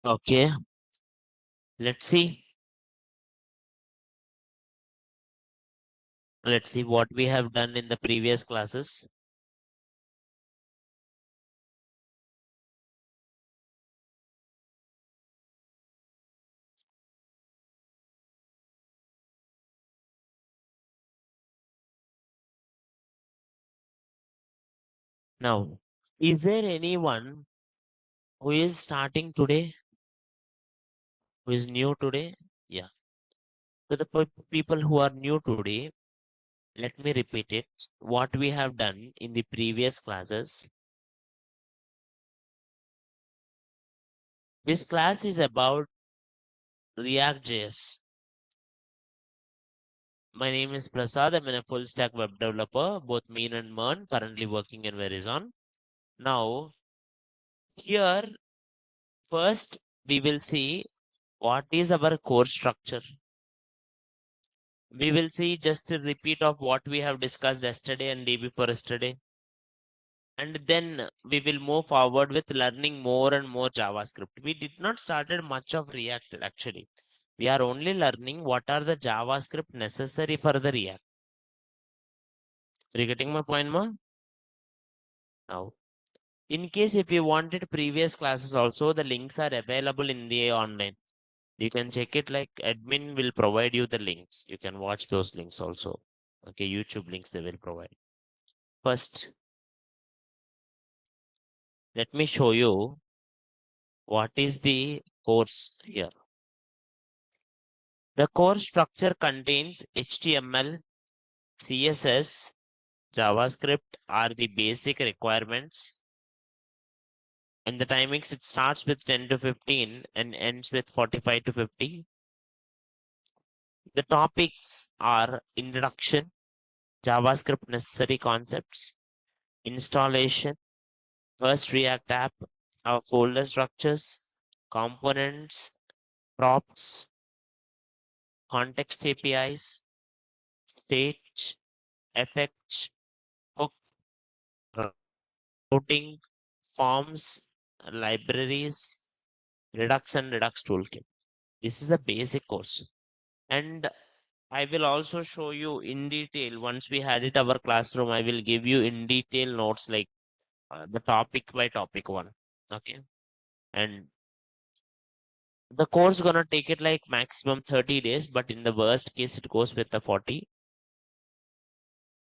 Okay, let's see. Let's see what we have done in the previous classes. Now, is there anyone who is starting today, who is new today? Yeah. To the people who are new today, let me repeat it. What we have done in the previous classes. This class is about React.js. My name is Prasad. I'm a full stack web developer, both mean and MERN, currently working in Verizon. Now, here, first, we will see what is our core structure. We will see just a repeat of what we have discussed yesterday and day before yesterday. And then we will move forward with learning more and more JavaScript. We did not started much of React actually. We are only learning what are the JavaScript necessary for the React. Are you getting my point, ma? Now, in case if you wanted previous classes also, the links are available in the online. You can check it, like admin will provide you the links. You can watch those links also. Okay, YouTube links they will provide. First, let me show you what is the course here. The course structure contains HTML, CSS, JavaScript are the basic requirements. And the timings, it starts with 10 to 15 and ends with 45 to 50. The topics are introduction, JavaScript necessary concepts, installation, first React app, our folder structures, components, props, context APIs, state, effects, hook, routing, forms, libraries, Redux and Redux toolkit. This is the basic course. And I will also show you in detail once we had it our classroom. I will give you in detail notes like the topic by topic one. Okay. And the course gonna take it like maximum 30 days, but in the worst case, it goes with the 40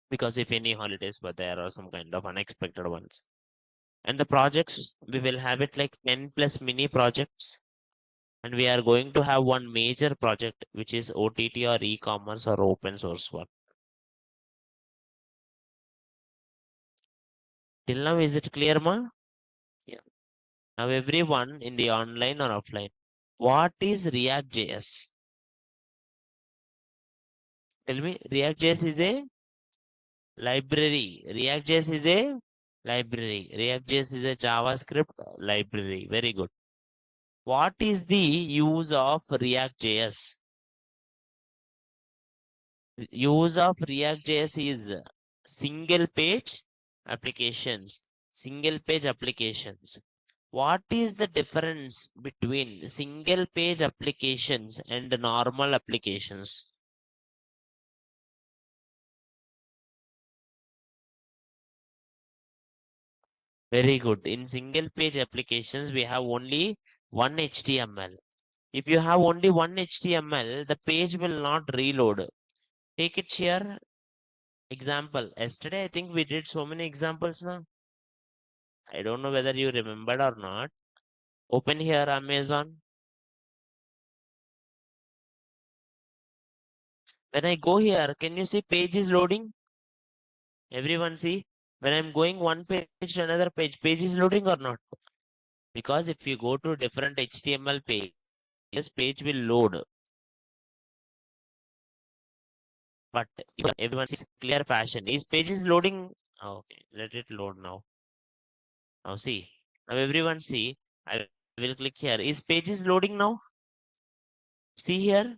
because if any holidays were there or some kind of unexpected ones. And the projects, we will have it like 10 plus mini projects. And we are going to have one major project, which is OTT or e-commerce or open source one. Till now, is it clear, ma? Yeah. Now, everyone in the online or offline, what is React.js? Tell me, React.js is a library. React.js is a library. React.js is a JavaScript library. Very good. What is the use of React.js? Use of React.js is single page applications. Single page applications. What is the difference between single page applications and normal applications? Very good. In single page applications, we have only one HTML. If you have only one HTML, the page will not reload. Take it here. Example. Yesterday, I think we did so many examples now. I don't know whether you remembered or not. Open here Amazon. When I go here, can you see page is loading? Everyone see? When I'm going one page to another page, page is loading or not? Because if you go to different HTML page, this page will load. But if everyone sees clear fashion, is page is loading? Okay, let it load now. Now see. Now everyone see. I will click here. Is page is loading now? See here.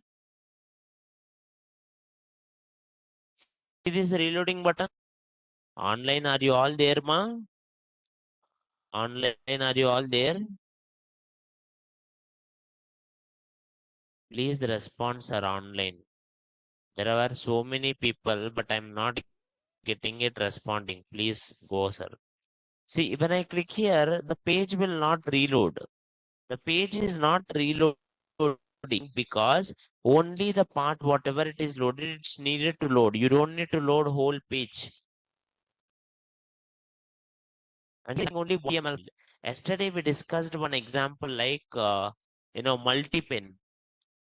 See this reloading button. Online, are you all there, ma? Online, are you all there? Please, the response are online. There are so many people, but I'm not getting it responding. Please go, sir. See, when I click here, the page will not reload. The page is not reloading because only the part, whatever it is loaded, it's needed to load. You don't need to load whole page. And only HTML. Yesterday we discussed one example like, multi-pen.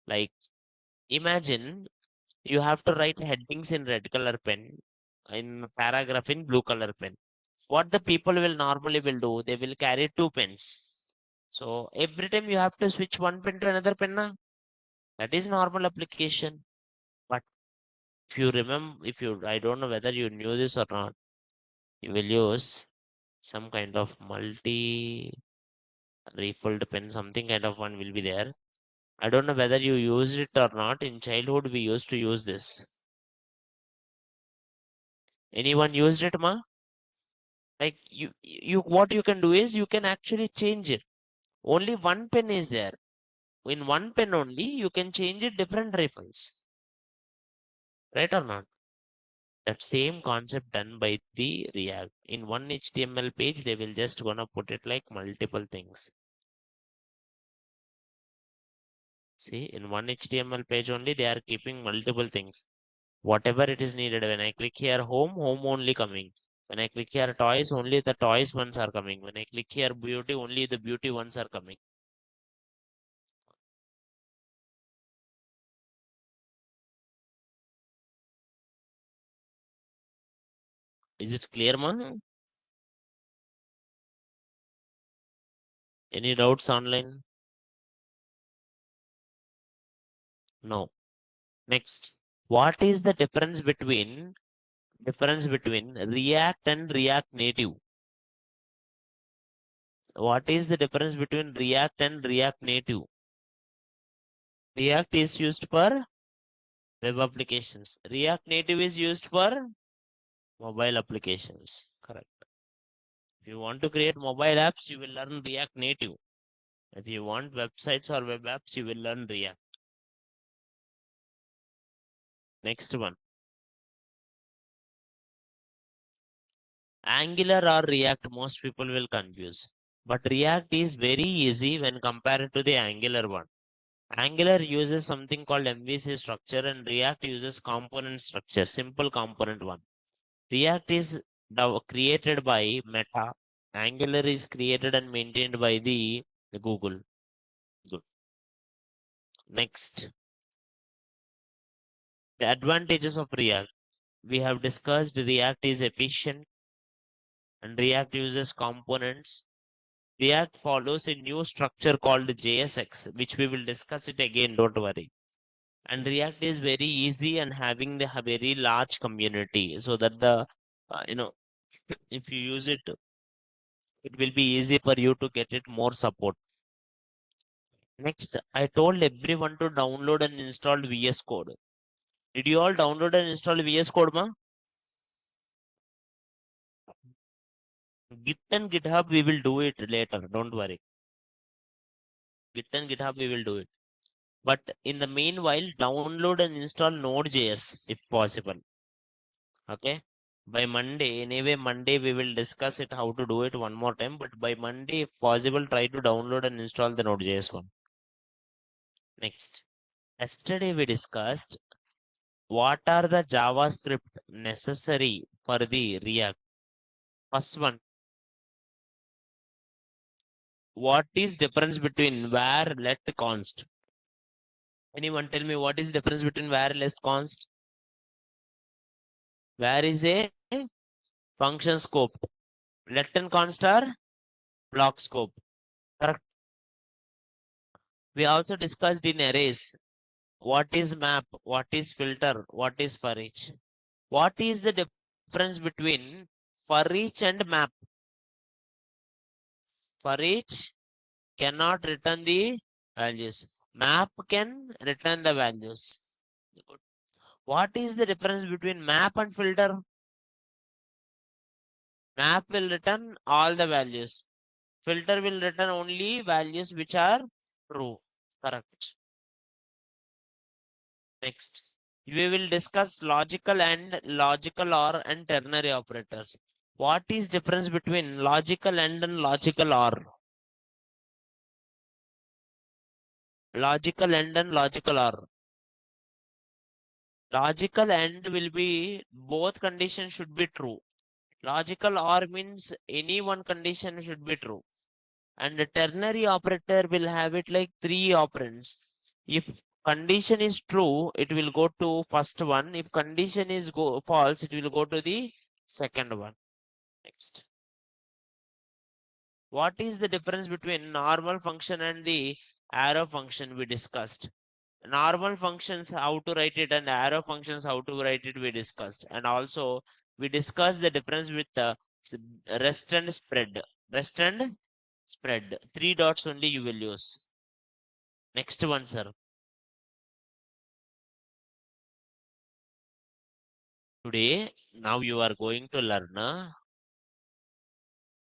Like, imagine you have to write headings in red color pen, in paragraph in blue color pen. What the people will normally will do, they will carry two pens. So every time you have to switch one pen to another pen now. That is normal application. But if you remember, I don't know whether you knew this or not, you will use some kind of multi refilled pen, something kind of one will be there. I don't know whether you used it or not. In childhood, we used to use this. Anyone used it, ma? Like what you can do is you can actually change it. Only one pen is there. In one pen only, you can change it different rifles. Right or not? That same concept done by the React. In one HTML page, they will just gonna put it like multiple things. See, in one HTML page only, they are keeping multiple things. Whatever it is needed. When I click here home only coming. When I click here toys, only the toys ones are coming. When I click here beauty, only the beauty ones are coming. Is it clear, man? Any doubts online? No. Next, what is the difference between React and React Native? What is the difference between React and React Native? React is used for web applications. React Native is used for mobile applications. Correct. If you want to create mobile apps, you will learn React Native. If you want websites or web apps, you will learn React. Next one. Angular or React, most people will confuse. But React is very easy when compared to the Angular one. Angular uses something called MVC structure and React uses component structure, simple component one. React is created by Meta. Angular is created and maintained by the Google. Good. Next, the advantages of React. We have discussed React is efficient and React uses components. React follows a new structure called JSX, which we will discuss it again, don't worry. And React is very easy and having the very large community so that if you use it, it will be easy for you to get it more support. Next, I told everyone to download and install VS Code. Did you all download and install VS Code, ma? Git and GitHub, we will do it later. Don't worry. Git and GitHub, we will do it. But in the meanwhile, download and install Node.js if possible. Okay. By Monday, anyway, Monday we will discuss it how to do it one more time. But by Monday, if possible, try to download and install the Node.js one. Next. Yesterday we discussed what are the JavaScript necessary for the React. First one, what is difference between var, let, const? Anyone tell me what is difference between var, let, const? Var is a function scope. Let and const are block scope. Correct. We also discussed in arrays. What is map? What is filter? What is for each? What is the difference between for each and map? For each cannot return the values. Map can return the values. What is the difference between map and filter? Map will return all the values. Filter will return only values which are true. Correct. Next, we will discuss logical OR and ternary operators. What is difference between logical AND and logical OR? Logical AND and logical OR. Logical AND will be both conditions should be true. Logical OR means any one condition should be true. And the ternary operator will have it like 3 operands. If condition is true, it will go to first one. If condition is false, it will go to the second one. Next. What is the difference between normal function and the arrow function we discussed? Normal functions, how to write it, and arrow functions, how to write it, we discussed. And also, we discussed the difference with rest and spread. Rest and spread. 3 dots only you will use. Next one, sir. Today, now you are going to learn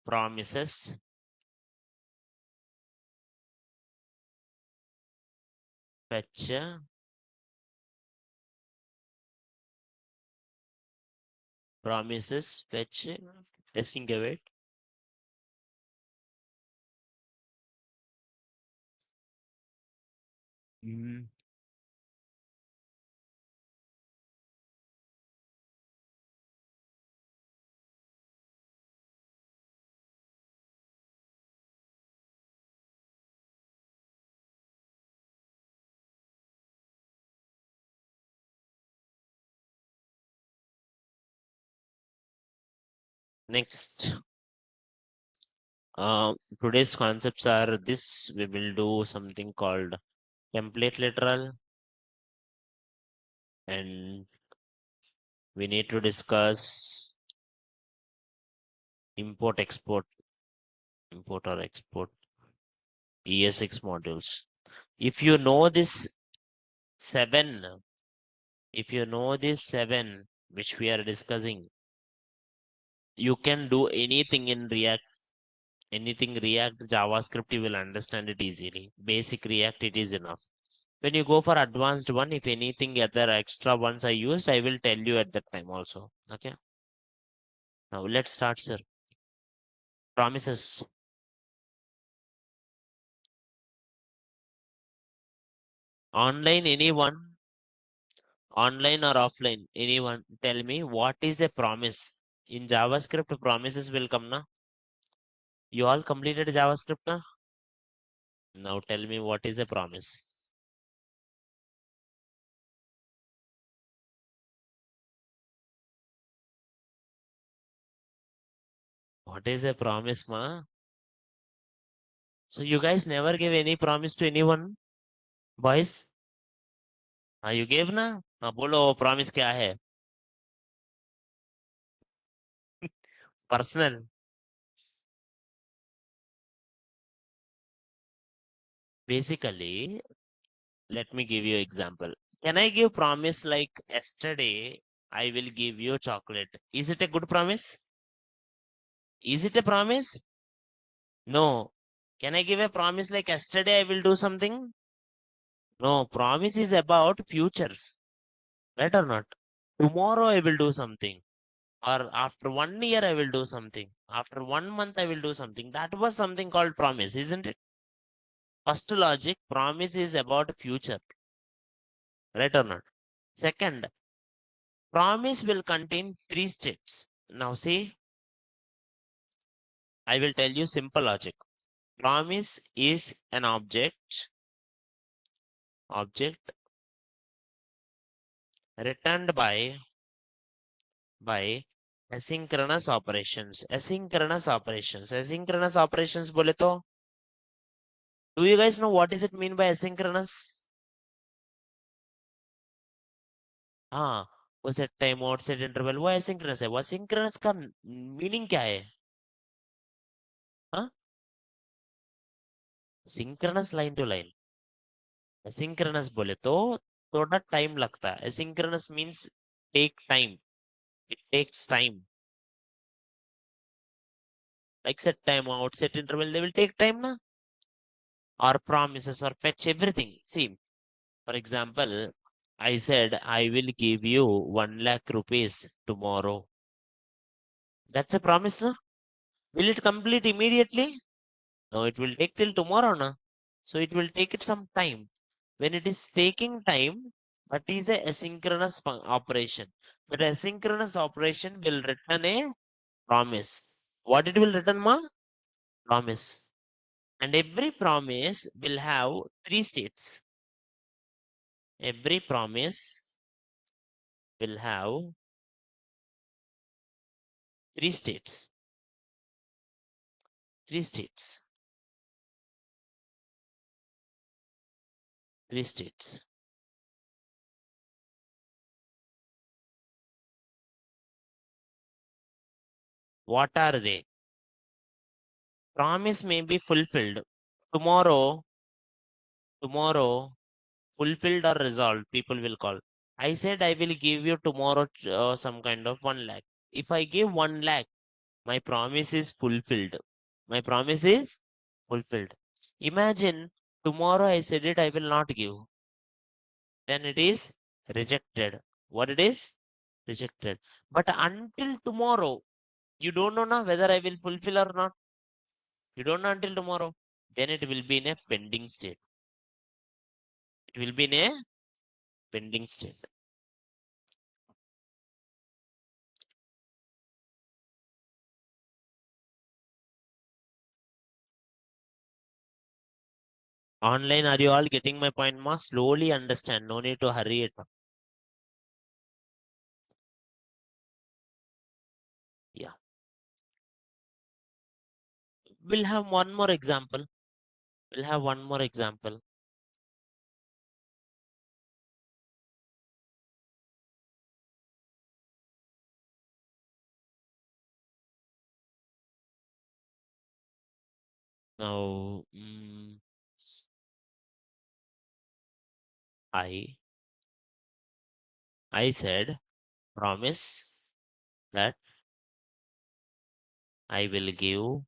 promises, fetch, promises, fetch, testing await. Next, today's concepts are this. We will do something called template literal, and we need to discuss import export, import or export, ESX modules. If you know this 7, if you know this 7 which we are discussing, you can do anything in React. Anything React, JavaScript, you will understand it easily. Basic React, it is enough. When you go for advanced one, if anything other extra ones I used, I will tell you at that time also. Okay. Now let's start, sir. Promises. Online, anyone? Online or offline? Anyone? Tell me what is a promise? In JavaScript, promises will come, na? You all completed JavaScript, na? Now tell me what is a promise? What is a promise, ma? So you guys never gave any promise to anyone, boys? हाँ you gave ना? हाँ बोलो promise क्या है? Personal. Basically, let me give you example. Can I give promise like yesterday I will give you chocolate? Is it a good promise? Is it a promise? No. Can I give a promise like yesterday I will do something? No. Promise is about futures. Right or not? Tomorrow I will do something. Or after 1 year I will do something. After 1 month I will do something. That was something called promise, isn't it? First logic, promise is about future. Right or not? Second, promise will contain 3 states. Now see, I will tell you simple logic. Promise is an object returned by asynchronous operations. Asynchronous operations. Asynchronous operations बोले तो, do you guys know what does it mean by asynchronous? हाँ, वो set time out, set interval, वो asynchronous है. वो asynchronous का meaning क्या है? हाँ? Synchronous line to line. Asynchronous बोले तो थोड़ा टाइम लगता है. Asynchronous means take time. It takes time. Like set time out, set interval, they will take time, na? Or promises or fetch everything. See, for example, I said, I will give you 1 lakh rupees tomorrow. That's a promise, no? Will it complete immediately? No, it will take till tomorrow, no? So it will take it some time. When it is taking time, that is a asynchronous operation. That asynchronous operation will return a promise. What it will return, ma? Promise. And every promise will have three states. Every promise will have three states. Three states. Three states. What are they? Promise may be fulfilled. Tomorrow, fulfilled or resolved, people will call. I said I will give you tomorrow some kind of 1 lakh. If I give 1 lakh, my promise is fulfilled. My promise is fulfilled. Imagine tomorrow I said it, I will not give. Then it is rejected. What it is? Rejected. But until tomorrow, you don't know now whether I will fulfill or not. You don't know until tomorrow. Then it will be in a pending state. It will be in a pending state. Online, are you all getting my point, ma? Slowly understand. No need to hurry it. Yeah. We'll have one more example. We'll have one more example. Now, I said promise that I will give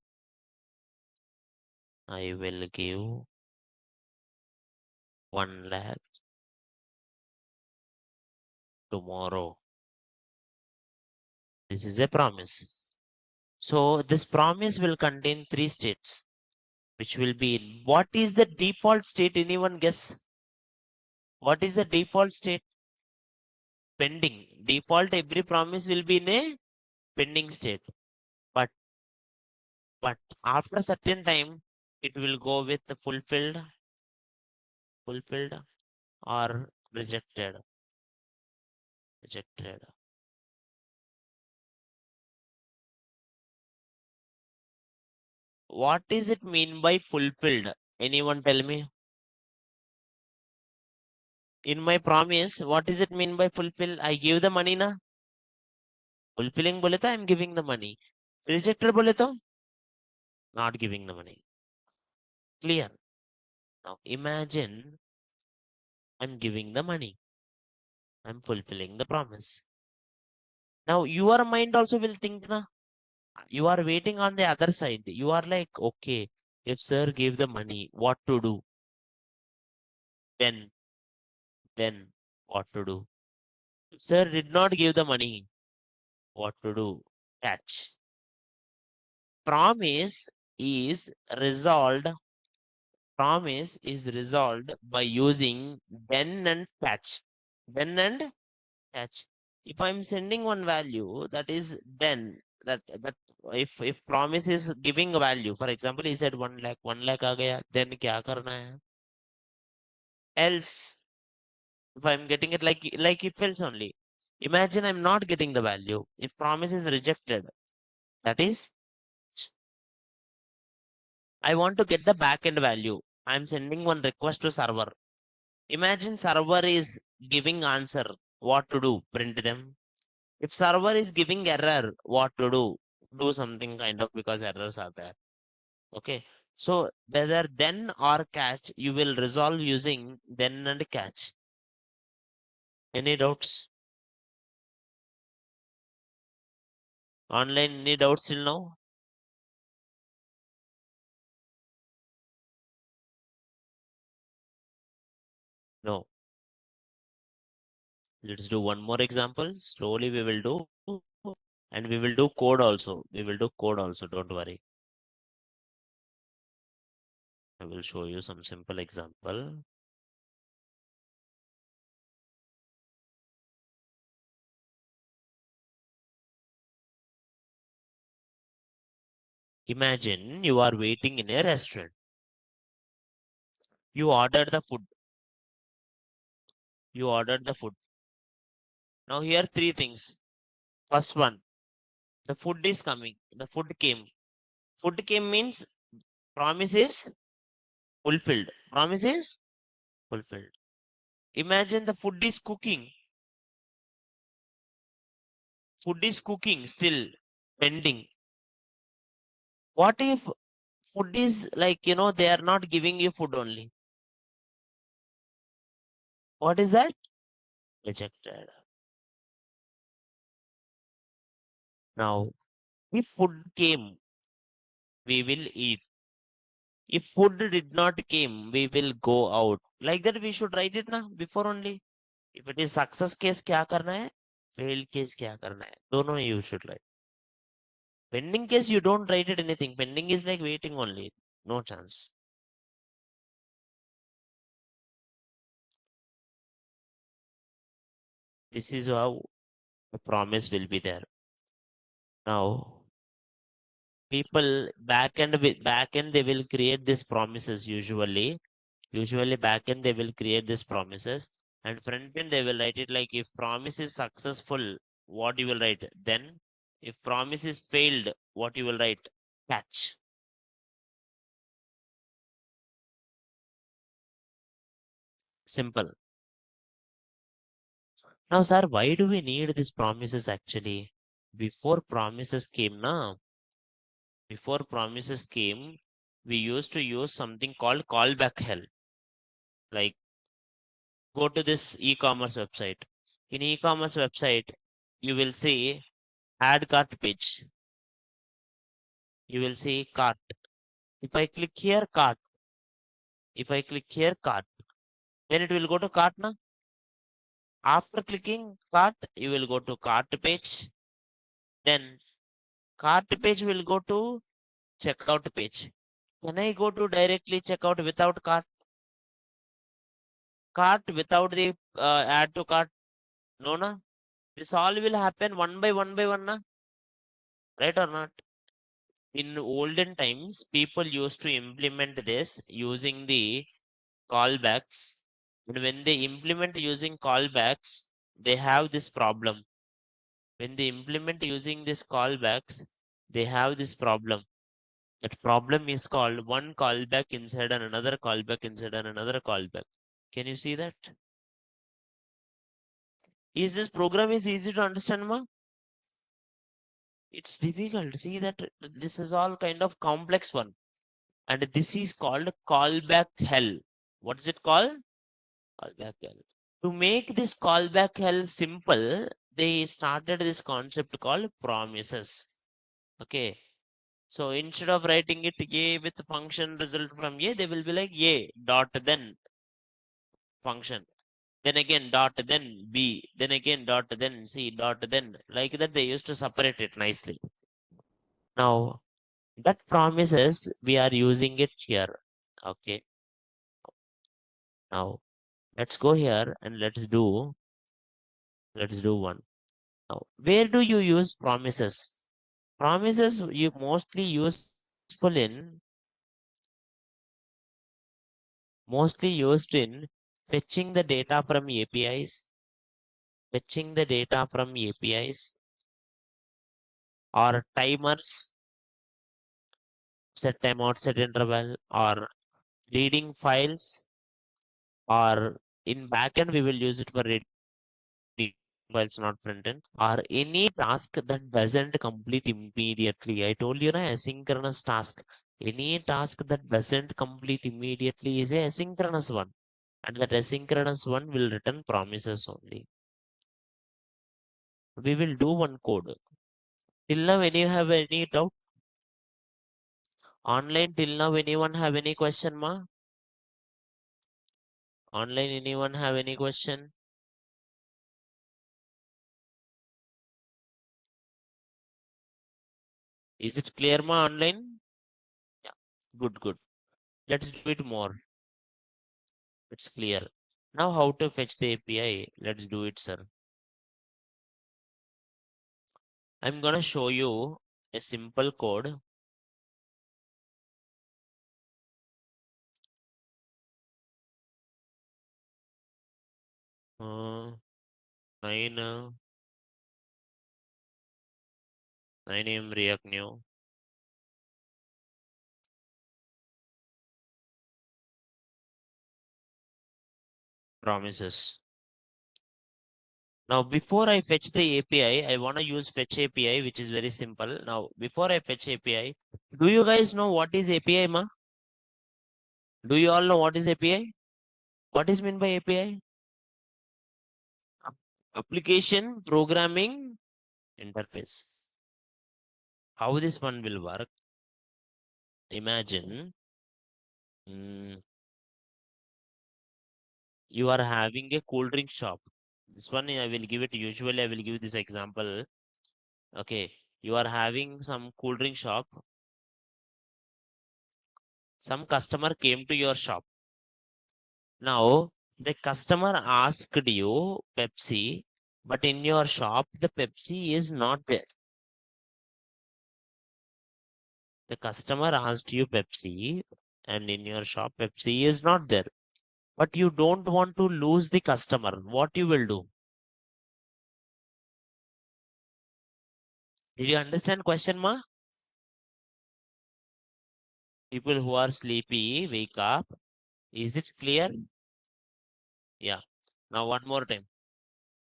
I will give 1 lakh tomorrow. This is a promise. So this promise will contain three states, which will be in what is the default state? Anyone guess? What is the default state? Pending. Default every promise will be in a pending state. But after a certain time, it will go with the fulfilled or rejected. Rejected. What is it mean by fulfilled? Anyone tell me? In my promise, what does it mean by fulfill? I give the money na. Fulfilling bole to I'm giving the money. Rejected bole to not giving the money. Clear. Now imagine I'm giving the money. I'm fulfilling the promise. Now your mind also will think na. You are waiting on the other side. You are like, okay, if sir gave the money, what to do? Then, then what to do? If sir did not give the money, what to do? Catch. Promise is resolved. Promise is resolved by using then and catch. Then and catch. If I'm sending one value, that is then. That if promise is giving a value, for example, he said 1 lakh, 1 lakh आ गया, then क्या करना है? Else, if I'm getting it like if else only. Imagine I'm not getting the value. If promise is rejected, that is I want to get the backend value. I'm sending one request to server. Imagine server is giving answer. What to do? Print them. If server is giving error, what to do? Do something kind of because errors are there. Okay. So whether then or catch, you will resolve using then and catch. Any doubts? Online, any doubts till now? No. Let's do one more example. Slowly we will do, and we will do code also. We will do code also. Don't worry. I will show you some simple example. Imagine you are waiting in a restaurant. You ordered the food. You ordered the food. Now here three things. First one, the food is coming. The food came. Food came means promise is fulfilled. Promise is fulfilled. Imagine the food is cooking. Food is cooking still pending. What if food is like, they are not giving you food only? What is that? Rejected. Now, if food came, we will eat. If food did not came, we will go out. Like that, we should write it now before only. If it is success case, क्या करना है? Failed case, क्या करना है? दोनों you should write. Pending case, you don't write it anything. Pending is like waiting only. No chance. This is how the promise will be there. Now, people back end they will create these promises usually back end they will create these promises, and front end they will write it like if promise is successful, what you will write, then if promise is failed, what you will write, catch. Simple. Now sir, why do we need these promises actually? before promises came now Before promises came, we used to use something called callback hell. Like, go to this e-commerce website. In e-commerce website, you will see add cart page. You will see cart. If I click here cart, if I click here cart, then it will go to cart now. After clicking cart, you will go to cart page. Then cart page will go to checkout page. Can I go to directly checkout without cart? Cart without the add to cart? No, na. This all will happen one by one, na? Right or not? In olden times, people used to implement this using the callbacks. And when they implement using callbacks, they have this problem. When they implement using this callbacks, they have this problem. That problem is called one callback inside and another callback inside and another callback. Can you see that? Is this program is easy to understand, ma? It's difficult. See that this is all kind of complex one. And this is called callback hell. What is it called? Callback hell. To make this callback hell simple, they started this concept called promises. Okay. So instead of writing it A with function result from A, they will be like A dot then function. Then again dot then B. Then again dot then C dot then. Like that they used to separate it nicely. Now that promises we are using it here. Okay. Now let's go here and let's do one. Now, where do you use promises? Promises you mostly used in fetching the data from APIs, fetching the data from APIs, or timers, set timeout, set interval, or reading files, or in backend we will use it for reading files, not front end, or any task that doesn't complete immediately. I told you, na, asynchronous task. Any task that doesn't complete immediately is a asynchronous one. And that asynchronous one will return promises only. We will do one code. Till now, when you have any doubt? Online, till now, anyone have any question, ma? Online, anyone have any question? Is it clear, ma, online? Yeah, good, good. Let's do it more. It's clear. Now how to fetch the API? Let's do it, sir. I'm gonna show you a simple code. Uh, 9 9 AM React New promises. Now before I fetch the API, I want to use fetch API, which is very simple. Now before I fetch API, do you guys know what is API, ma? Do you all know what is API? What is meant by API? Application Programming Interface. How this one will work? Imagine you are having a cool drink shop. This one I will give it. Usually I will give this example. Okay, you are having some cool drink shop. Some customer came to your shop. Now the customer asked you Pepsi, but in your shop the Pepsi is not there. The customer asked you Pepsi, and in your shop Pepsi is not there. But you don't want to lose the customer. What you will do? Did you understand question, ma? People who are sleepy, wake up. Is it clear? Yeah. Now one more time.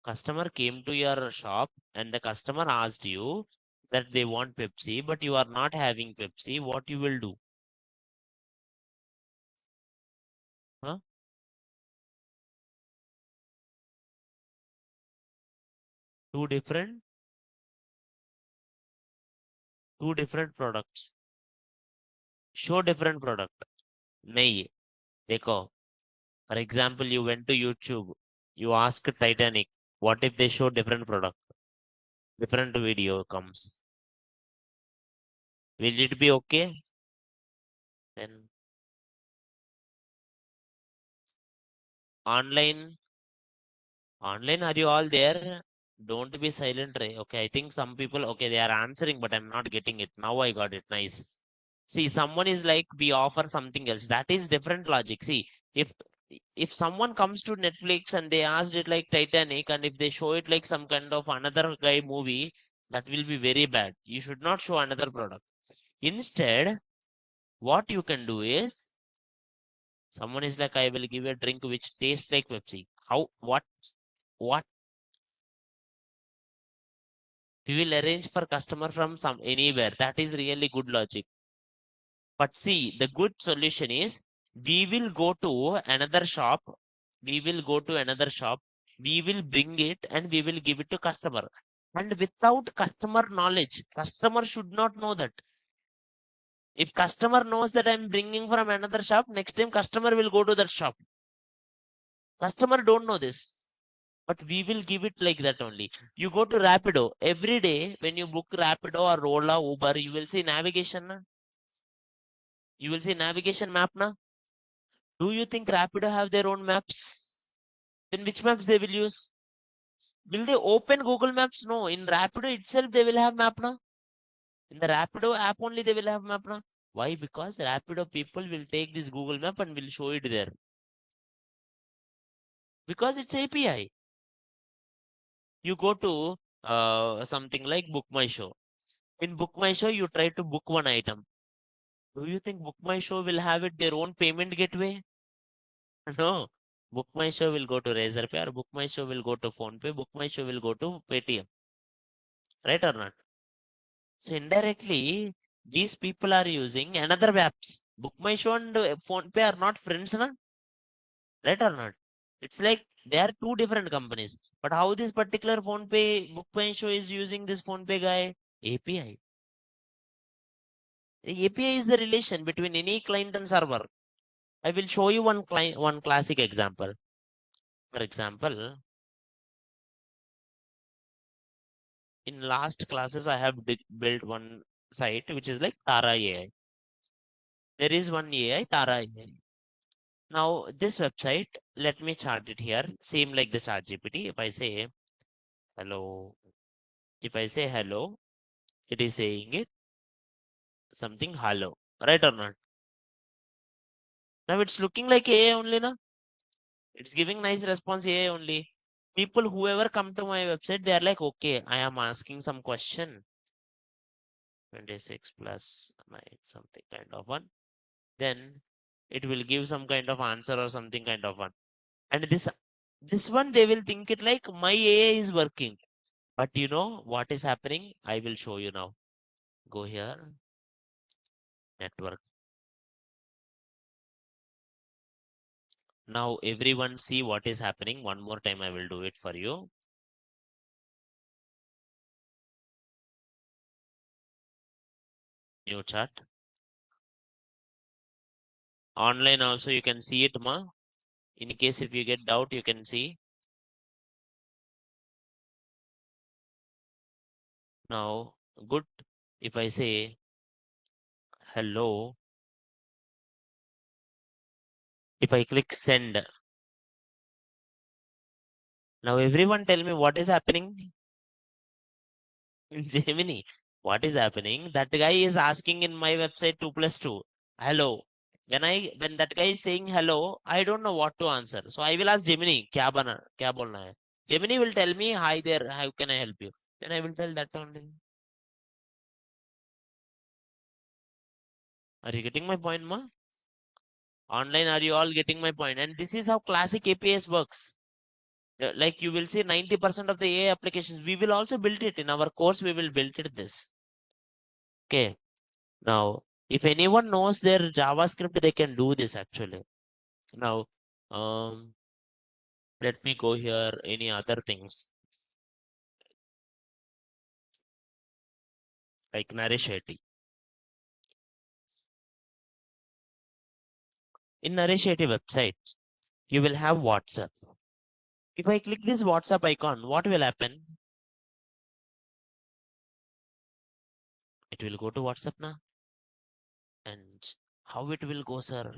Customer came to your shop and the customer asked you that they want Pepsi, but you are not having Pepsi. What you will do? Huh? Two different, two different products. Show different product. नहीं देखो. For example, you went to YouTube. You ask Titanic. What if they show different product? Different video comes. Will it be okay? Then online. Online, are you all there? Don't be silent, Ray. Okay, I think some people, okay, they are answering, but I'm not getting it. Now I got it. Nice. See, someone is like, we offer something else. That is different logic. See, if if someone comes to Netflix and they asked it like Titanic, and if they show it like some kind of another guy movie, that will be very bad. You should not show another product. Instead, what you can do is, someone is like, I will give you a drink which tastes like Pepsi. How? What? We will arrange for customer from some anywhere. That is really good logic. But see, the good solution is we will go to another shop. We will go to another shop. We will bring it and we will give it to customer. And without customer knowledge, customer should not know that. If customer knows that I'm bringing from another shop, next time customer will go to that shop. Customer don't know this. But we will give it like that only. You go to Rapido every day when you book Rapido or Ola, Uber, you will see navigation. Na? You will see navigation map na. Do you think Rapido have their own maps? Then which maps they will use? Will they open Google Maps? No. In Rapido itself, they will have map na. In the Rapido app only, they will have map na. Why? Because Rapido people will take this Google map and will show it there. Because it's API. You go to something like Book My Show. In Book My Show, you try to book one item. Do you think Book My Show will have it their own payment gateway? No. Book My Show will go to Razorpay or Book My Show will go to PhonePe. Book My Show will go to Paytm. Right or not? So indirectly, these people are using another apps. Book My Show and PhonePe are not friends, na? Right or not? It's like they are two different companies. But how this particular PhonePe, Book My Show is using this PhonePe guy? API. The API is the relation between any client and server. I will show you one classic example. For example, in last classes, I have built one site which is like Tara AI. There is one AI, Tara AI. Now this website, let me chart it here. Same like the chat GPT. If I say hello, if I say hello, it is saying it something hello, right or not? Now it's looking like AI only, na? It's giving nice response AI only. People, whoever come to my website, they are like, okay, I am asking some question. 26 plus 9, something kind of one. Then it will give some kind of answer or something kind of one. And this one they will think it like my AI is working. But you know what is happening? I will show you now. Go here, network. Now everyone see what is happening. One more time I will do it for you. New chart. Online also you can see it, ma. In case if you get doubt, you can see. Now, good. If I say hello, if I click send, now everyone tell me what is happening. Gemini, what is happening? That guy is asking in my website 2 plus 2. Hello. When that guy is saying hello, I don't know what to answer. So I will ask Gemini, kya bolna hai? Gemini will tell me, hi there, how can I help you? Then I will tell that only. Are you getting my point, ma? Online, are you all getting my point? And this is how classic APIs works. Like you will see 90% of the AI applications, we will also build it in our course. We will build it this. Okay. Now, if anyone knows their JavaScript, they can do this actually. Now, um, let me go here. Any other things like Naresh Shetty. In Naresh Shetty website, you will have WhatsApp. If I click this WhatsApp icon, what will happen? It will go to WhatsApp now. And how it will go, sir?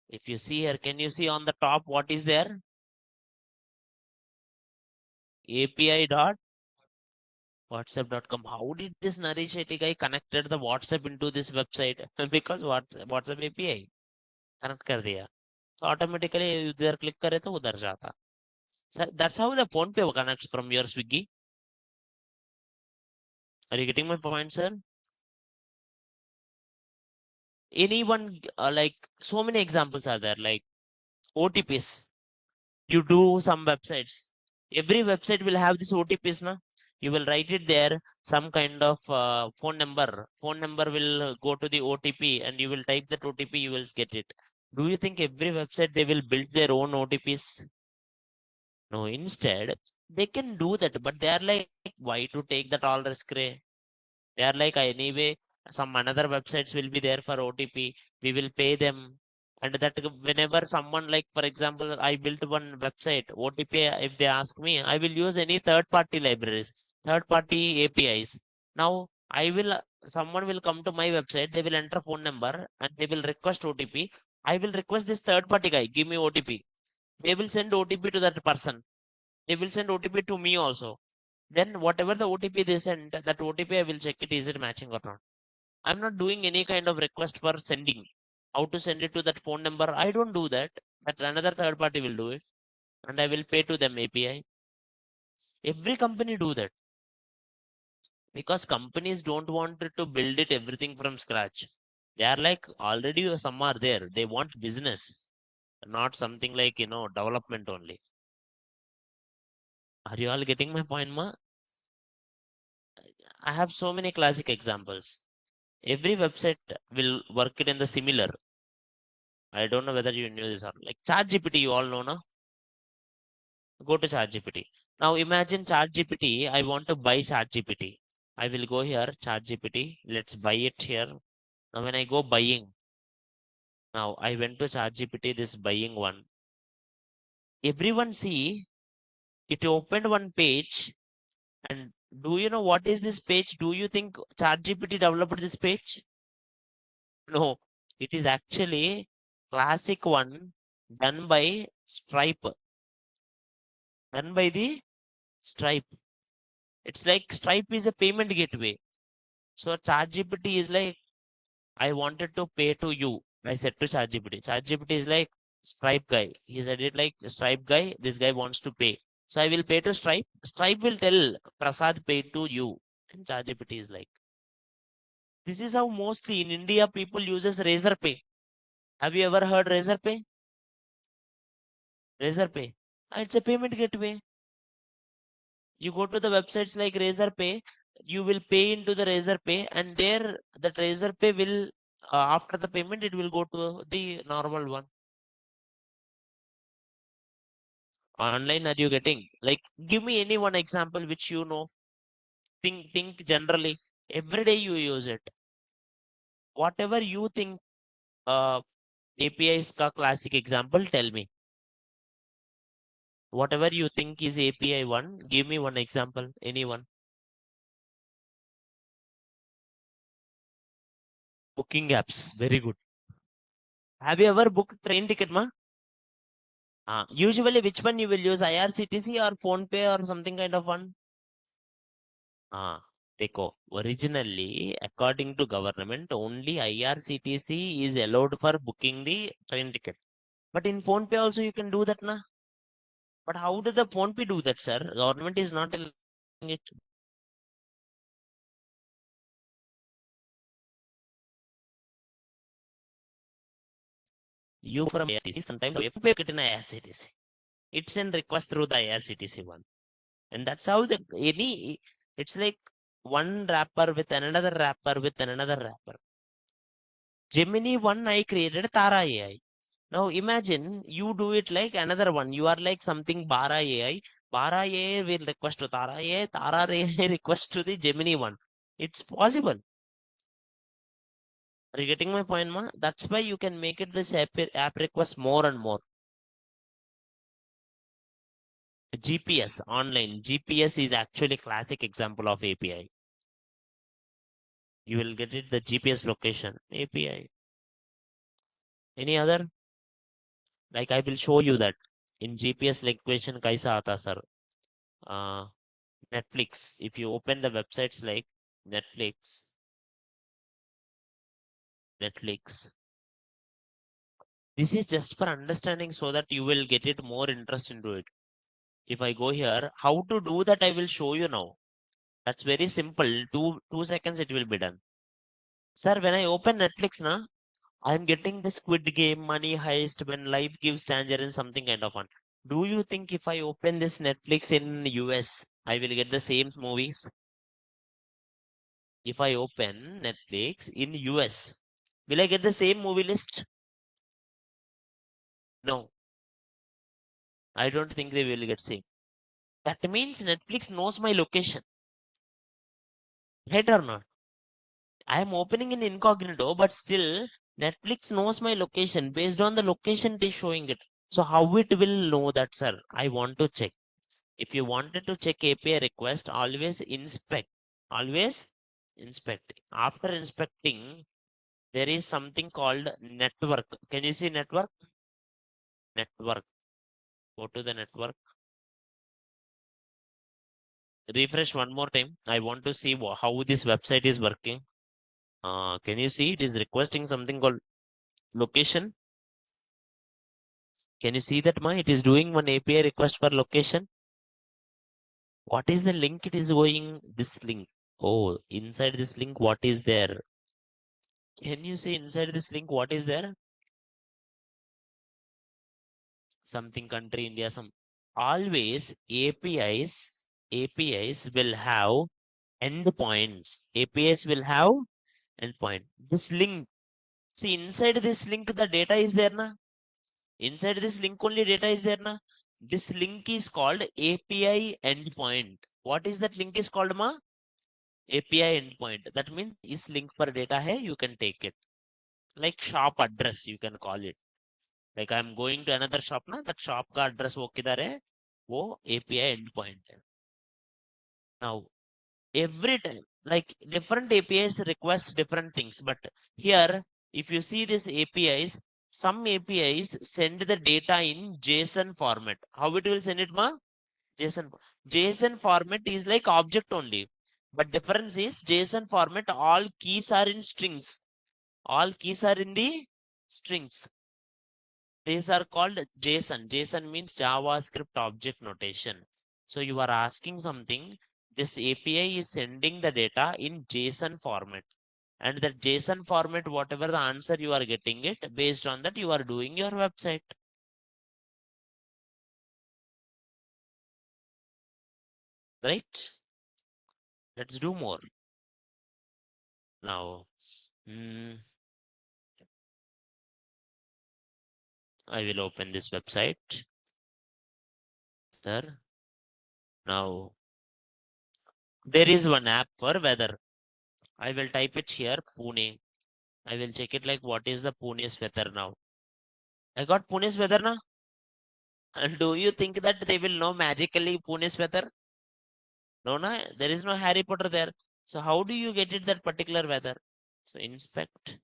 If you see here, can you see on the top what is there? API dot WhatsApp.com. How did this Naresh Shetty guy connected the WhatsApp into this website? Because WhatsApp API connect कर दिया. So automatically उधर click करे तो उधर जाता. So that's how the phone pay connects from your Swiggy. Are you getting my point, sir? Anyone like so many examples are there, like OTPs. You do some websites. Every website will have this OTPs, na? You will write it there, some kind of phone number. Phone number will go to the OTP and you will type that OTP, you will get it. Do you think every website they will build their own OTPs? No, instead, they can do that, but they are like, why to take that all risk? They are like, anyway, some another websites will be there for OTP. We will pay them. And that whenever someone, like, for example, I built one website, OTP, if they ask me, I will use any third party libraries, third party APIs. Now, someone will come to my website, they will enter phone number and they will request OTP. I will request this third party guy, give me OTP. They will send OTP to that person. They will send OTP to me also. Then whatever the OTP they send, that OTP I will check it, is it matching or not. I'm not doing any kind of request for sending. How to send it to that phone number? I don't do that. But another third party will do it. And I will pay to them API. Every company do that. Because companies don't want to build it everything from scratch. They are like already some are there. They want business. Not something like development only. Are you all getting my point, ma? I have so many classic examples. Every website will work it in the similar. I don't know whether you knew this or like ChatGPT, you all know, na? Go to ChatGPT. Now imagine ChatGPT. I want to buy ChatGPT. I will go here, ChatGPT. Let's buy it here. Now when I go buying, now I went to ChatGPT, this buying one. Everyone see it opened one page and Do you know what is this page? Do you think ChatGPT developed this page? No, it is actually classic one done by Stripe. Done by the Stripe. It's like Stripe is a payment gateway. So ChatGPT is like, I wanted to pay to you. I said to ChatGPT. ChatGPT is like Stripe guy. He said it like Stripe guy. This guy wants to pay. So I will pay to Stripe. Stripe will tell Prasad pay to you. And ChatGPT is like, this is how mostly in India people uses Razorpay. Have you ever heard Razorpay? Razorpay. It's a payment gateway. You go to the websites like Razorpay, you will pay into the Razorpay, and there that Razorpay will after the payment it will go to the normal one. Online are you getting? Like give me any one example which you know. Think generally. Every day you use it. Whatever you think APIs ka classic example, tell me. Whatever you think is API one, give me one example, anyone. Booking apps, very good. Have you ever booked train ticket, ma? Usually, which one you will use, IRCTC or PhonePe or something kind of one? Dekho, originally, according to government, only IRCTC is allowed for booking the train ticket. But in PhonePe also you can do that, na? But how does the PhonePe do that, sir? Government is not allowing it. You from IRCTC, sometimes you have to pay it in IRCTC. It's in request through the IRCTC one. And that's how it's like one wrapper with another wrapper with another wrapper. Gemini 1 I created Tara AI. Now imagine you do it like another one. You are like something Bara AI. Bara AI will request to Tara AI. Tara AI request to the Gemini 1. It's possible. Are you getting my point, ma? That's why you can make it this app request more and more. GPS online. GPS is actually classic example of API. You will get it the GPS location API. Any other? Like I will show you that in GPS location kaisa aata sir. Uh, Netflix. If you open the websites like Netflix. This is just for understanding so that you will get it more interest into it. If I go here, how to do that I will show you now. That's very simple. Two seconds it will be done. Sir, when I open Netflix now, I'm getting the Squid Game, Money Heist, When Life Gives Tangerine, something kind of one. Do you think if I open this Netflix in US, I will get the same movies? If I open Netflix in US, will I get the same movie list? No, I don't think they will get same. That means Netflix knows my location. Right or not? I am opening in incognito, but still Netflix knows my location. Based on the location, they showing it. So how it will know that, sir? I want to check. If you wanted to check API request, always inspect. Always inspect. After inspecting, there is something called network. Can you see network? Network. Go to the network. Refresh one more time. I want to see how this website is working. Can you see it is requesting something called location? Can you see that, ma? It is doing one API request for location. What is the link it is going? This link. Oh, inside this link, what is there? Can you see inside this link what is there? Something country, India, some. Always APIs will have endpoints. APIs will have endpoint. This link. See, inside this link, the data is there, na? Inside this link only data is there, na? This link is called API endpoint. What is that link is called, ma? API endpoint. That means is link for data hai, you can take it. Like shop address, you can call it. Like I'm going to another shop, na? That shop ka address wo kidhar hai? वो API endpoint है. Now every time, like different APIs request different things. But here, if you see this APIs, some APIs send the data in JSON format. How it will send it, ma? JSON. JSON format is like object only. But difference is JSON format, all keys are in strings. All keys are in the strings. These are called JSON. JSON means JavaScript object notation. So you are asking something, this API is sending the data in JSON format. And the JSON format, whatever the answer you are getting it, based on that you are doing your website. Right? Let's do more. Now, I will open this website. There. Now, there is one app for weather. I will type it here, Pune. I will check it like what is the Pune's weather now. I got Pune's weather now. And do you think that they will know magically Pune's weather? No, no, there is no Harry Potter there. So how do you get it that particular weather? So inspect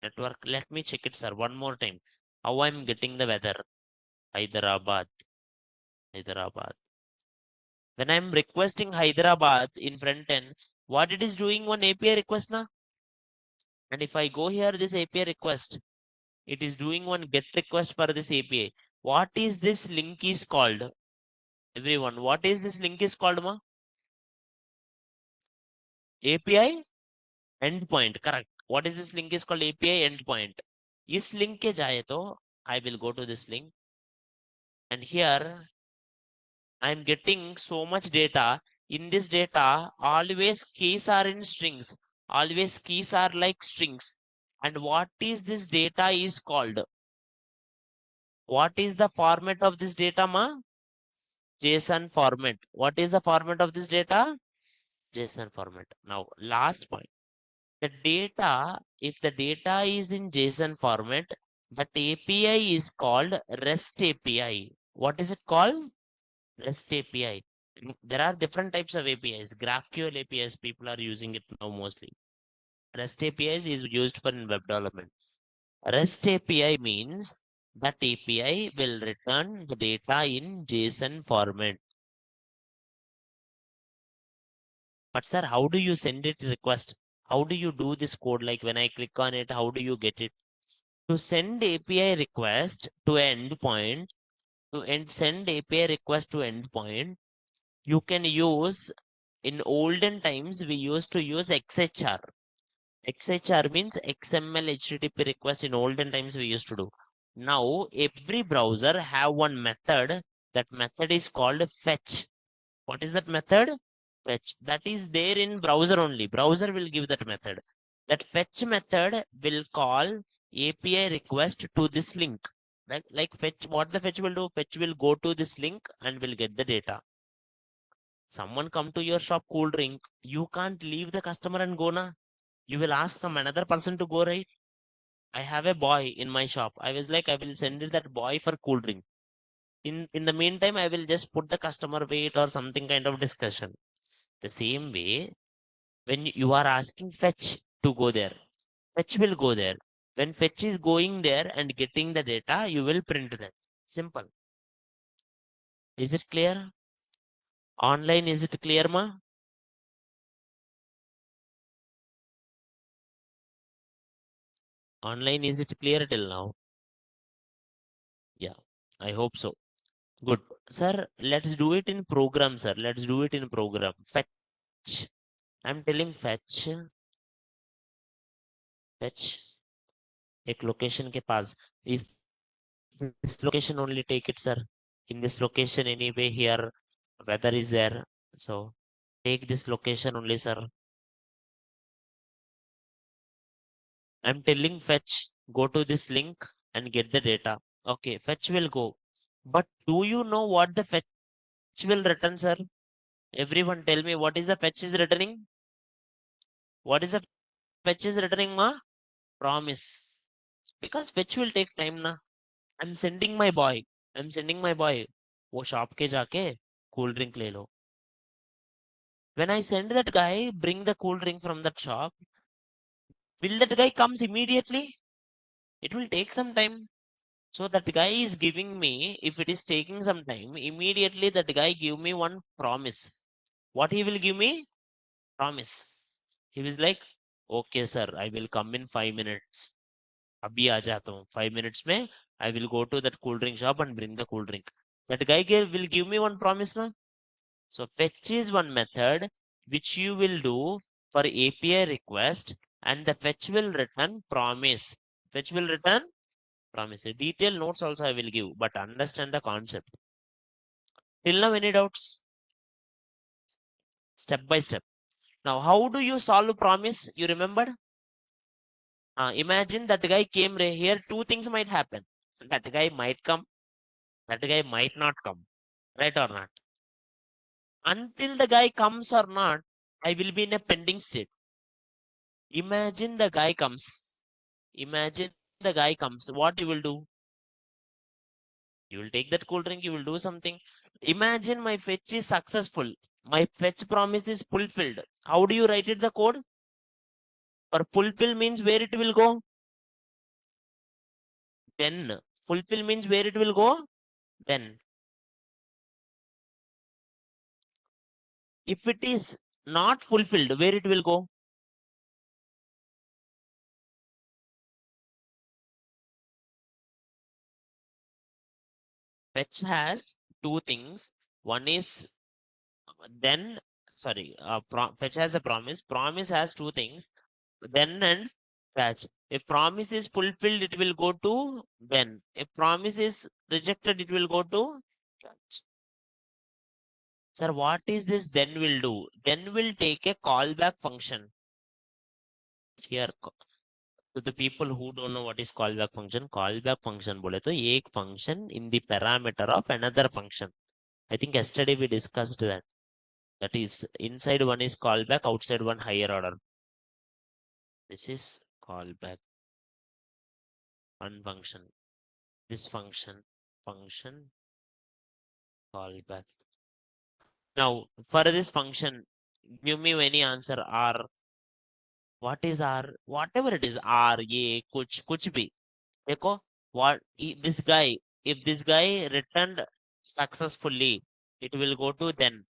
network. Let me check it, sir, one more time. How I'm getting the weather? Hyderabad. Hyderabad. When I'm requesting Hyderabad in front end, what it is doing one API request now? And if I go here, this API request, it is doing one get request for this API. What is this link is called? Everyone, what is this link is called, ma? API endpoint, correct. What is this link is called? API endpoint. This link ke jaye to, I will go to this link. And here, I'm getting so much data. In this data, always keys are in strings. Always keys are like strings. And what is this data is called? What is the format of this data, ma? JSON format. What is the format of this data? JSON format. Now, last point. The data, if the data is in JSON format, that API is called REST API. What is it called? REST API. There are different types of APIs. GraphQL APIs, people are using it now mostly. REST APIs is used for in web development. REST API means that API will return the data in JSON format. But sir, how do you send it request? How do you do this code? Like when I click on it, how do you get it? To send API request to endpoint, send API request to endpoint, you can use, in olden times, we used to use XHR. XHR means XML HTTP request. In olden times, we used to do. Now, every browser have one method. That method is called fetch. What is that method? Fetch. That is there in browser only. Browser will give that method. That fetch method will call API request to this link. Like fetch, what the fetch will do? Fetch will go to this link and will get the data. Someone come to your shop, cool drink. You can't leave the customer and go na. You will ask some another person to go, right? I have a boy in my shop. I was like, I will send it that boy for cool drink. In the meantime, I will just put the customer wait or something kind of discussion. The same way, when you are asking fetch to go there, fetch will go there. When fetch is going there and getting the data, you will print that. Simple. Is it clear? Online, is it clear, ma? Online, is it clear till now? Yeah, I hope so. Good. Sir, let's do it in program, sir. Let's do it in program. Fetch. I'm telling fetch. Fetch. एक location के पास. If this location only take it, sir. In this location anyway here, weather is there. So take this location only, sir. I'm telling fetch, go to this link and get the data. Okay, fetch will go. But do you know what the fetch will return, sir? Everyone tell me what is the fetch is returning? What is the fetch is returning, ma? Promise. Because fetch will take time, na. I'm sending my boy. I'm sending my boy. वो shop के जाके cool drink ले लो. When I send that guy, bring the cool drink from that shop, will that guy comes immediately? It will take some time. So that guy is giving me, if it is taking some time, immediately that guy give me one promise. What he will give me? Promise. He was like, okay, sir, I will come in 5 minutes. अभी आ जाता हूँ 5 minutes में I will go to that cool drink shop and bring the cool drink. That guy will give me one promise now. So fetch is one method which you will do for API request, and the fetch will return promise. Fetch will return promise. Detailed notes also I will give, but understand the concept. Till now, any doubts? Step by step. Now, how do you solve promise? You remembered? Imagine that guy came here. Two things might happen. That guy might come. That guy might not come. Right or not? Until the guy comes or not, I will be in a pending state. Imagine the guy comes. Imagine the guy comes. What you will do? You will take that cool drink. You will do something. Imagine my fetch is successful. My fetch promise is fulfilled. How do you write it the code? For fulfill means where it will go? Then. Fulfill means where it will go? Then. If it is not fulfilled, where it will go? Fetch has two things. One is then, sorry, fetch has a promise. Promise has two things, then and fetch. If promise is fulfilled, it will go to then. If promise is rejected, it will go to fetch. Sir, what is this then will do? Then will take a callback function. Here, to the people who don't know what is callback function बोले तो एक function in the parameter of another function. I think yesterday we discussed that. That is, inside one is callback, outside one higher order. This is callback. One function. This function callback. Now, for this function, give me any answer. R. What is R? Whatever it is, R, A, kuch bhi. Dekho, what this guy, if this guy returned successfully, it will go to then.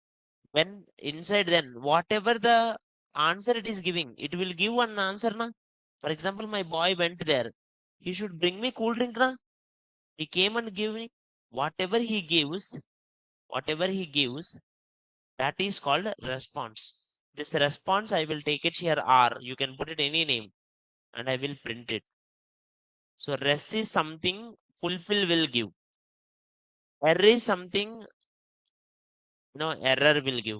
When inside then, whatever the answer it is giving, it will give one answer na. For example, my boy went there. He should bring me cool drink na. He came and gave me whatever he gives, whatever he gives, that is called response. This response, I will take it here R. You can put it any name and I will print it. So res is something fulfill will give. Error is something, error will give.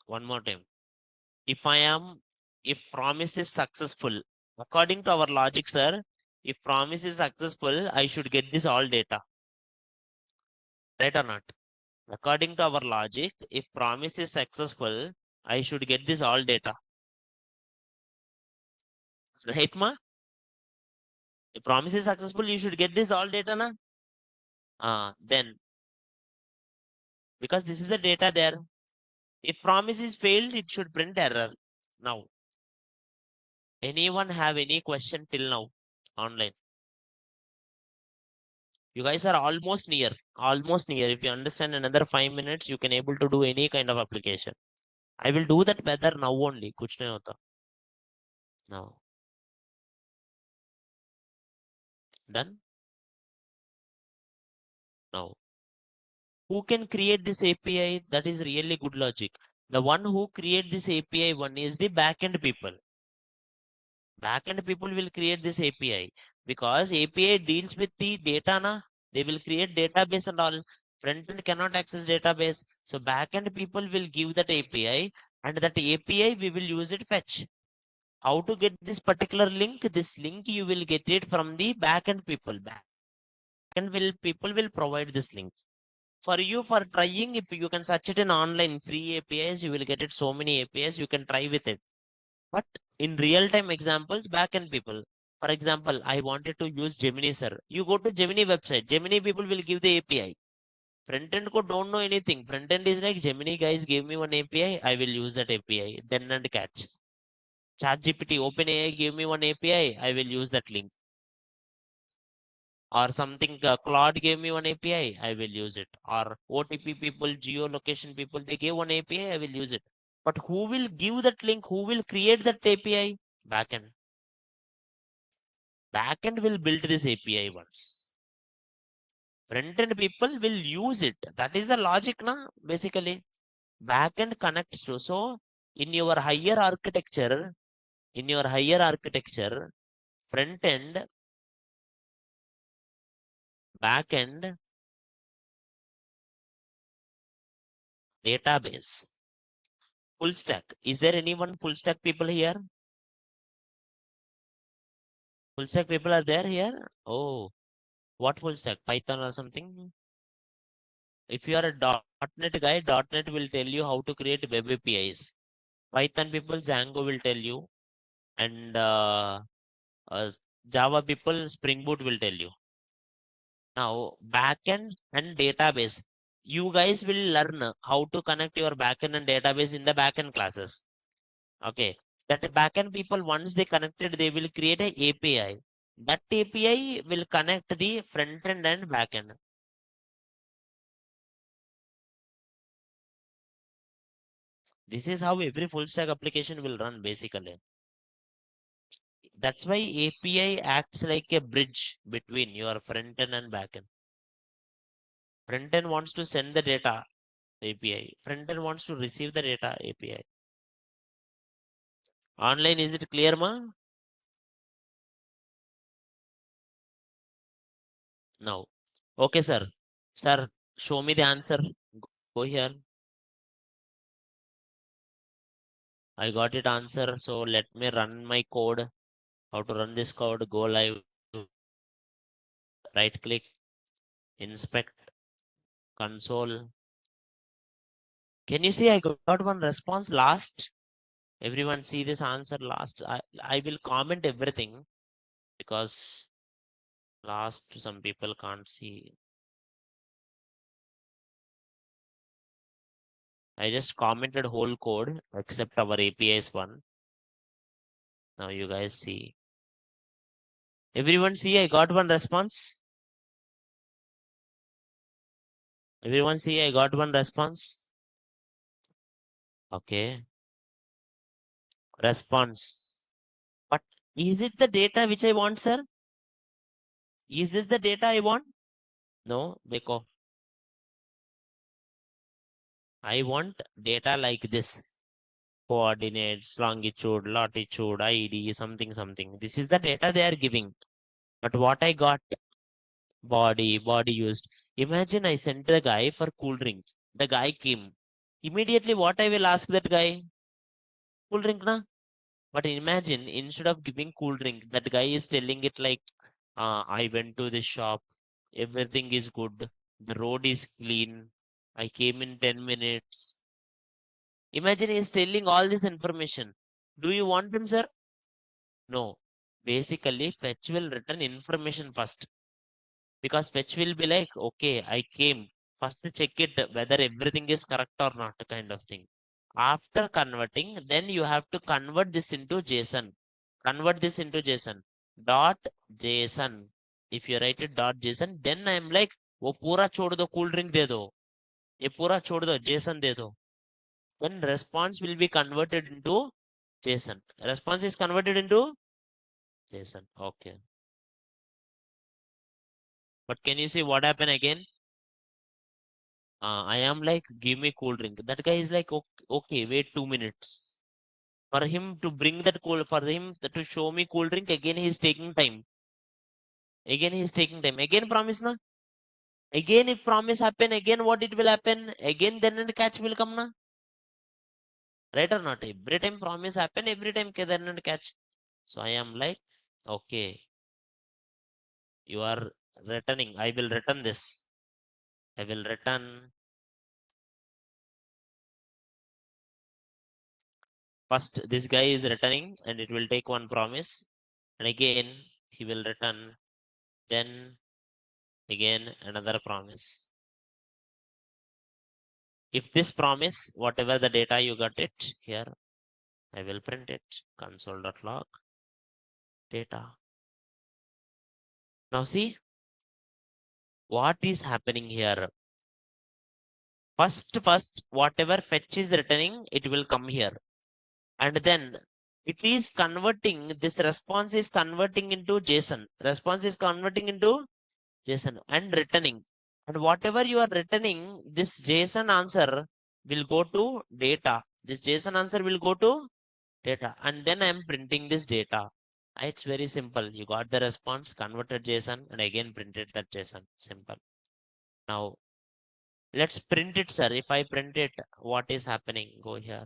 One more time. If promise is successful, according to our logic, sir, if promise is successful, I should get this all data. Right or not? According to our logic, if promise is successful, I should get this all data. Right, ma? If promise is successful, you should get this all data, na? Then, because this is the data there. If promise is failed, it should print error. Now, anyone have any question till now online? You guys are almost near. Almost near. If you understand another 5 minutes, you can able to do any kind of application. I will do that better now only. Kuch nahi hota. Now. Done? Now. Who can create this API? That is really good logic. The one who create this API one is the backend people. Backend people will create this API because API deals with the data na. They will create database and all. Frontend cannot access database. So backend people will give that API, and that API we will use it fetch. How to get this particular link? This link you will get it from the backend people. Backend people will provide this link. For you, for trying, if you can search it in online free APIs, you will get it so many APIs, you can try with it. But in real time examples, backend people. For example, I wanted to use Gemini, sir. You go to Gemini website. Gemini people will give the API. Front end code don't know anything. Front end is like Gemini guys gave me one API. I will use that API. Then and catch. ChatGPT, OpenAI gave me one API. I will use that link. Or something. Claude gave me one API. I will use it. Or OTP people, geolocation people, they gave one API. I will use it. But who will give that link? Who will create that API? Backend. Backend will build this API once. Front-end people will use it. That is the logic, na? Basically, backend connects to. So, in your higher architecture, front-end, backend, database, full stack. Is there anyone full stack people here? Full stack people are there here? Oh, what full stack? Python or something? If you are a .NET guy, .NET will tell you how to create web APIs. Python people, Django will tell you. And Java people, Spring Boot will tell you. Now, backend and database. You guys will learn how to connect your backend and database in the backend classes. Okay. That backend people, once they connected, they will create a API. That API will connect the front end and backend. This is how every full stack application will run basically. That's why API acts like a bridge between your front end and backend. Front end wants to send the data API. Front end wants to receive the data API. Online, is it clear, ma? No. Okay, sir. Sir, show me the answer. Go here. I got it answer. So let me run my code. How to run this code? Go live. Right click. Inspect. Console. Can you see I got one response last? Everyone see this answer last. I will comment everything because last some people can't see. I just commented whole code except our APIs one. Now you guys see. Everyone see I got one response. Everyone see I got one response. Okay. Response. But is it the data which I want, sir? Is this the data I want? No, because I want data like this. Coordinates, longitude, latitude, ID, something, something. This is the data they are giving. But what I got, body used. Imagine I sent the guy for cool drink. The guy came. Immediately, what I will ask that guy? Cool drink, na? But imagine instead of giving cool drink, that guy is telling it like, I went to the shop, everything is good, the road is clean, I came in 10 minutes. Imagine he is telling all this information. Do you want him, sir? No. Basically, fetch will return information first because fetch will be like, okay, I came. First check it whether everything is correct or not, kind of thing. After converting, then you have to convert this into JSON. Convert this into JSON. Dot JSON. If you write it dot JSON, then I am like, वो पूरा छोड़ दो cool drink दे दो ये पूरा छोड़ दो JSON दे दो then response will be converted into JSON. Response is converted into JSON. Okay. But can you see what happened again? I am like, give me cool drink. That guy is like, okay, wait 2 minutes. For him to bring that cool, for him to show me cool drink, again he is taking time. Again he is taking time. Again promise na? Again if promise happen, again what it will happen? Again then and catch will come na? Right or not? Every time promise happen, every time then and catch. So I am like, okay, you are returning. I will return this. I will return first. This guy is returning and it will take one promise. and again he will return, then again another promise. If this promise, whatever the data you got it here, I will print it, console.log data. Now see what is happening here. First, whatever fetch is returning, it will come here. And then it is converting, this response is converting into JSON. Response is converting into JSON and returning. And whatever you are returning, this JSON answer will go to data. This JSON answer will go to data. And then I am printing this data. It's very simple. You got the response, converted JSON, and again printed that JSON. Simple. Now let's print it, sir. If I print it, what is happening? Go here.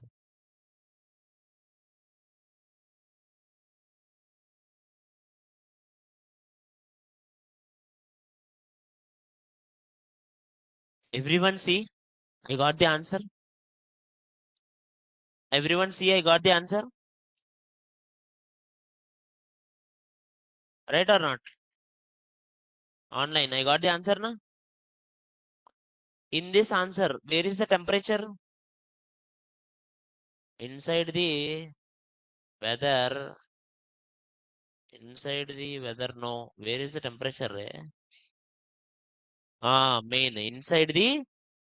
Everyone see, I got the answer. Everyone see, I got the answer. Right or not? Online, I got the answer, na? In this answer, where is the temperature? Inside the weather. Inside the weather, no. Where is the temperature? main. Inside the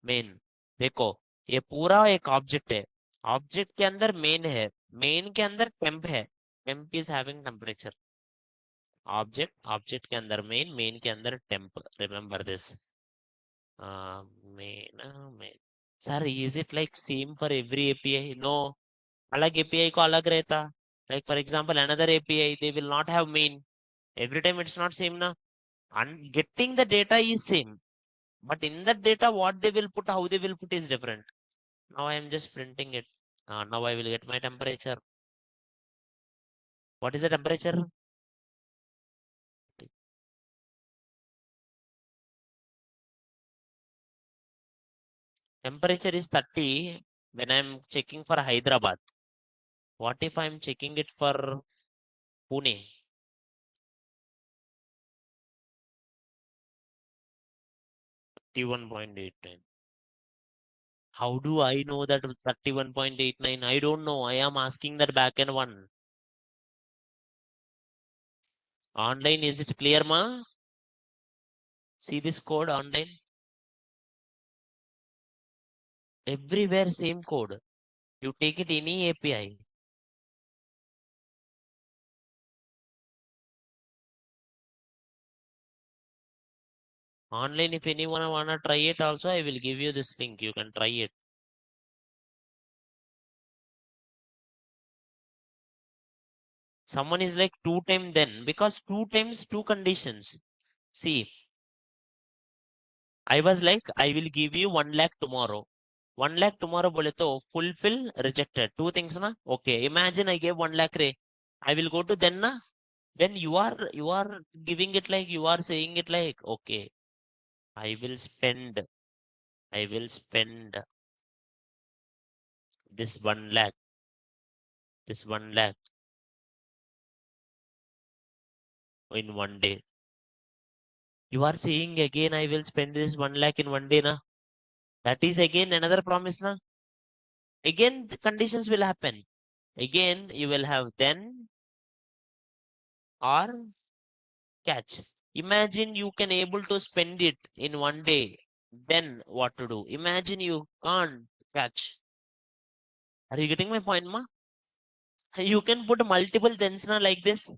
main. देखो ये पूरा एक object है. Object के अंदर main है. Main के अंदर टेम्प है. Temp is having temperature. Object के अंदर मेन के अंदर temp. Remember this. Main. Sir is it like same for every API? No. अलग एपीआई को अलग रहता. Like for example, another API, they will not have main. Every time it's not same na. And getting the data is same. But in that data, what they will put, how they will put is different. Now I am just printing it. Now I will get my temperature. What is the temperature? Temperature is 30 when I'm checking for Hyderabad. What if I'm checking it for Pune? 31.89. How do I know that 31.89? I don't know. I am asking that backend one. Online, is it clear, ma? See this code online? Everywhere same code. You take it any API. Online, if anyone wanna try it also, I will give you this link. You can try it. Someone is like 2 times then, because 2 times 2 conditions. See, I was like, I will give you 1 lakh tomorrow. 1 lakh tomorrow bole to fulfill, rejected. Two things na? Okay. Imagine I gave 1 lakh re. I will go to then na. Then you are giving it like, you are saying it like, okay, I will spend, I will spend this 1 lakh, this 1 lakh in 1 day. You are saying again, I will spend this 1 lakh in 1 day na. That is again another promise na. Again, the conditions will happen. Again, you will have then or catch. Imagine you can able to spend it in 1 day. Then what to do? Imagine you can't catch. Are you getting my point, ma? You can put multiple thens na like this.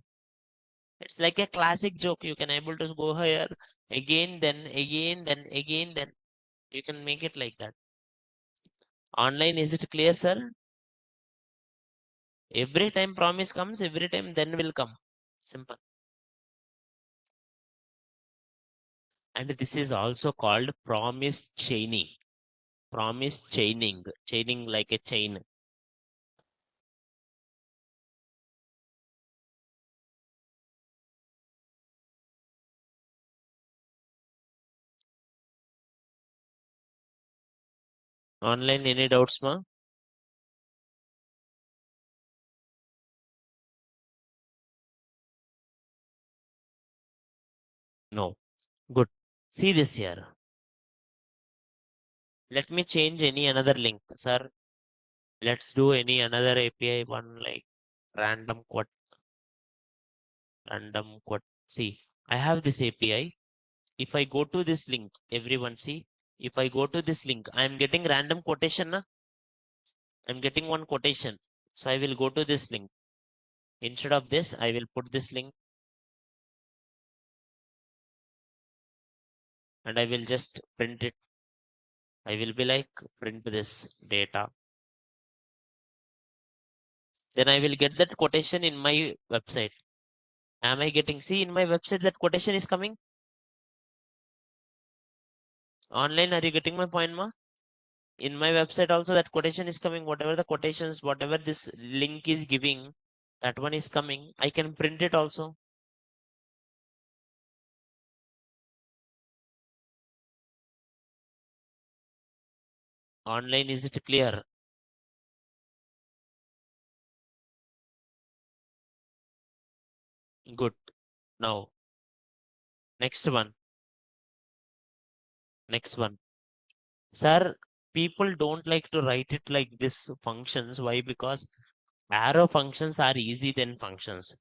It's like a classic joke. You can able to go here again, then again, then again, then you can make it like that. Online, is it clear, sir? Every time promise comes, every time then will come. Simple. And this is also called promise chaining. Promise chaining. Chaining like a chain. Online, any doubts, ma? No. Good. See this here. Let me change any another link, sir. Let's do any another API one like random quote, random quote. See, I have this API. If I go to this link, everyone see, if I go to this link, I am getting random quotation. Na? I'm getting one quotation. So I will go to this link. Instead of this, I will put this link and I will just print it. I will be like print this data. Then I will get that quotation in my website. Am I getting, see in my website that quotation is coming? Online, are you getting my point, ma? In my website also that quotation is coming. Whatever the quotations, whatever this link is giving, that one is coming. I can print it also. Online, is it clear? Good. Now, next one. Next one. Sir, people don't like to write it like this functions. Why? Because arrow functions are easy than functions.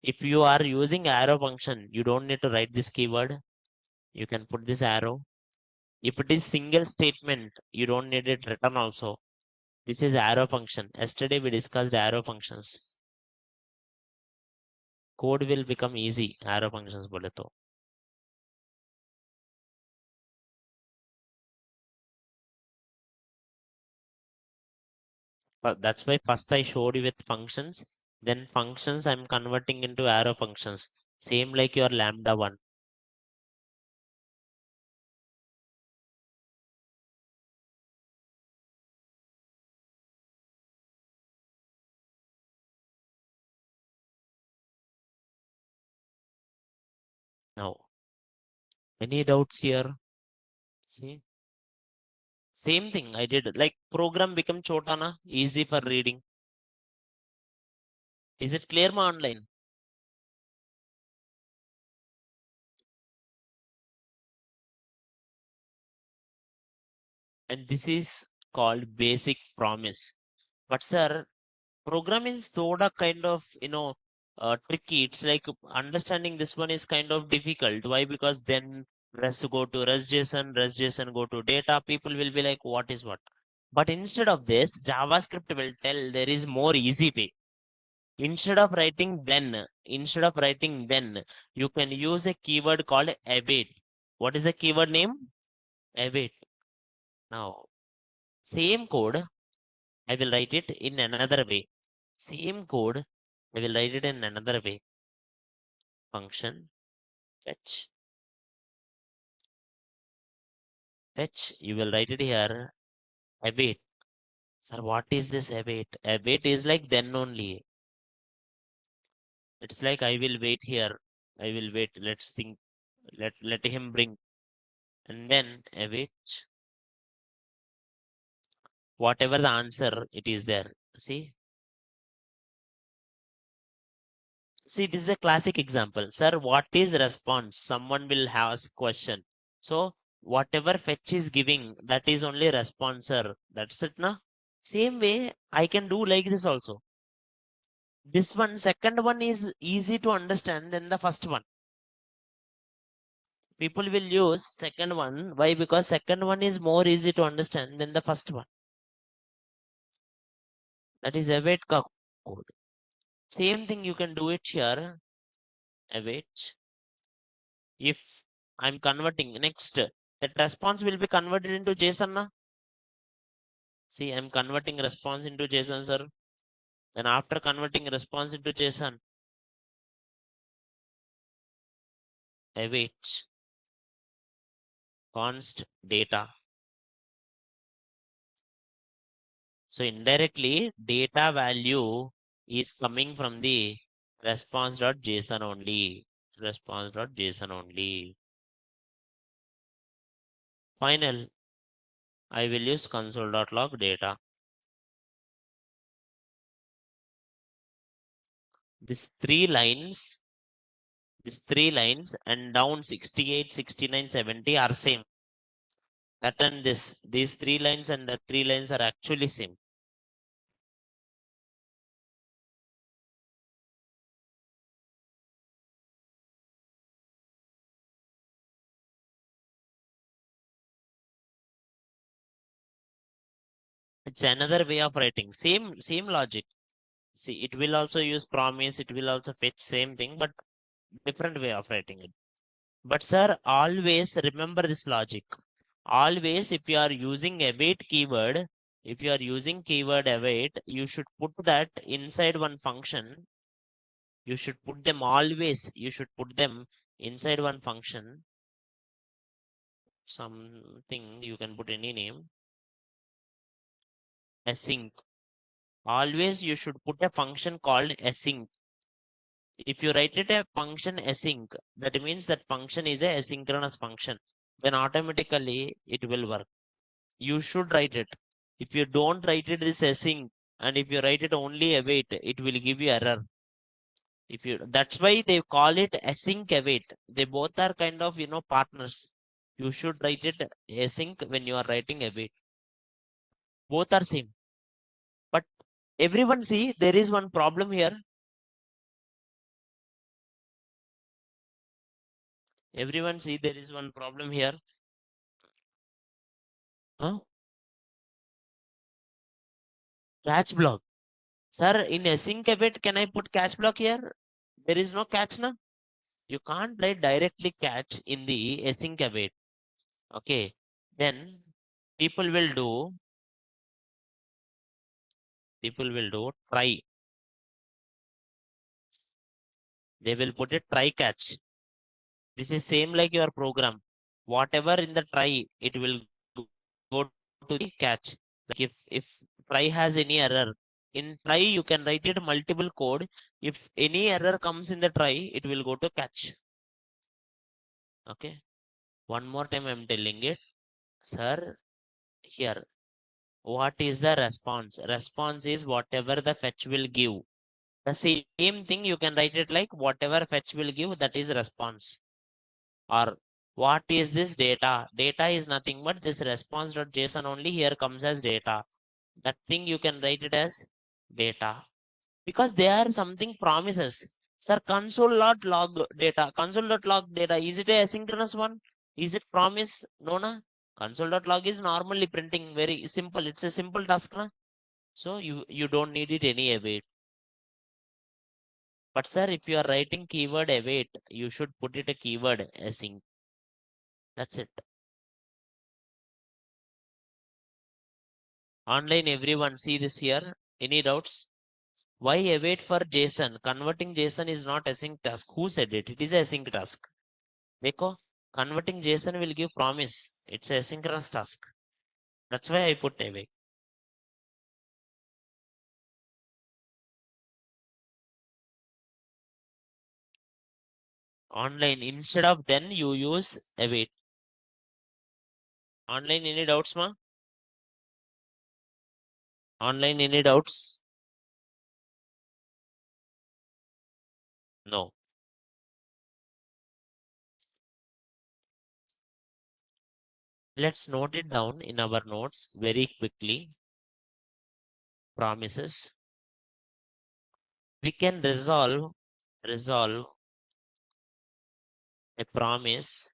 If you are using arrow function, you don't need to write this keyword. You can put this arrow. If it is single statement, you don't need it written also. This is arrow function. Yesterday we discussed arrow functions. Code will become easy. Arrow functions bole to. But that's why first I showed you with functions. Then functions I'm converting into arrow functions. Same like your lambda one. Now, any doubts here? See, same thing I did. Like program become chota na, easy for reading. Is it clear ma online? And this is called basic promise. But sir, program is thoda kind of tricky. It's like understanding this one is kind of difficult. Why? Because then REST go to REST JSON go to data. People will be like, what is what? But instead of this, JavaScript will tell there is more easy way. Instead of writing then, you can use a keyword called await. What is the keyword name? Await. Now, same code, I will write it in another way. Same code, I will write it in another way. Function fetch. Fetch, you will write it here. Await. Sir, what is this await? Await is like then only. It's like I will wait here. I will wait. Let's think. Let him bring. And then await. Whatever the answer, it is there. See? See, this is a classic example. Sir, what is response? Someone will ask question. So whatever fetch is giving, that is only response, sir. That's it, na? Same way, I can do like this also. This one, second one is easy to understand than the first one. People will use second one. Why? Because second one is more easy to understand than the first one. That is await ka code. Same thing you can do it here. Await. If I'm converting next, that response will be converted into JSON. Na? See, I'm converting response into JSON, sir. Then after converting response into JSON, await const data. So indirectly, data value is coming from the response.json only. Response.json only. Final, I will use console.log data. These 3 lines, These three lines and down 68, 69, 70 are same. That and this. These three lines and the three lines are actually same. It's another way of writing. Same logic. See, it will also use promise, it will also fetch same thing, but different way of writing it. But sir, always remember this logic. Always, if you are using await keyword, if you are using keyword await, you should put that inside one function. You should put them always. You should put them inside one function. Something you can put any name. Async. Always you should put a function called async. If you write it a function async, that means that function is a asynchronous function. Then automatically it will work. You should write it. If you don't write it this async, and if you write it only await, it will give you error. If you That's why they call it async await. They both are kind of partners. You should write it async when you are writing await. Both are same. But everyone see there is one problem here. Everyone see there is one problem here. Huh? Catch block. Sir, in async await, can I put catch block here? There is no catch now. You can't write directly catch in the async await. Okay. Then people will do try. They will put a try catch. This is same like your program. Whatever in the try, it will go to the catch. Like if try has any error, in try you can write it multiple code. If any error comes in the try, it will go to catch. Okay. One more time I'm telling it. Sir, here, what is the response? Response is whatever the fetch will give. The same thing you can write it like whatever fetch will give, that is response. Or what is this data? Data is nothing but this response.json only here comes as data. That thing you can write it as data. Because they are something promises. Sir, console.log data. Console.log data. Is it a asynchronous one? Is it promise? No, na. Console.log is normally printing very simple. It's a simple task, na. So you don't need it any await. But sir, if you are writing keyword await, you should put it a keyword async. That's it. Online, everyone see this here. Any doubts? Why await for JSON? Converting JSON is not async task. Who said it? It is a async task. Dekho, converting JSON will give promise. It's a asynchronous task. That's why I put await. Online, instead of then you use await. Online, any doubts, ma? Online, any doubts? No. Let's note it down in our notes very quickly. Promises. We can resolve a promise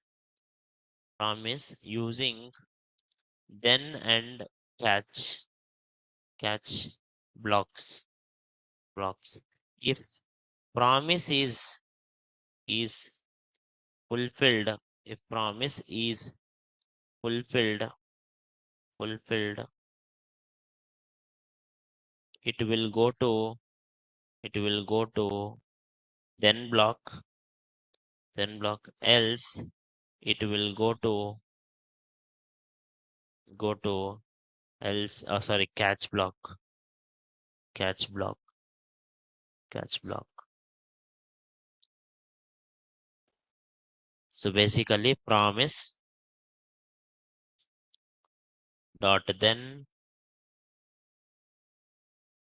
using then and catch blocks. If promise is fulfilled, if promise is fulfilled, it will go to then block, else it will go to else, sorry, catch block catch block. So basically promise dot then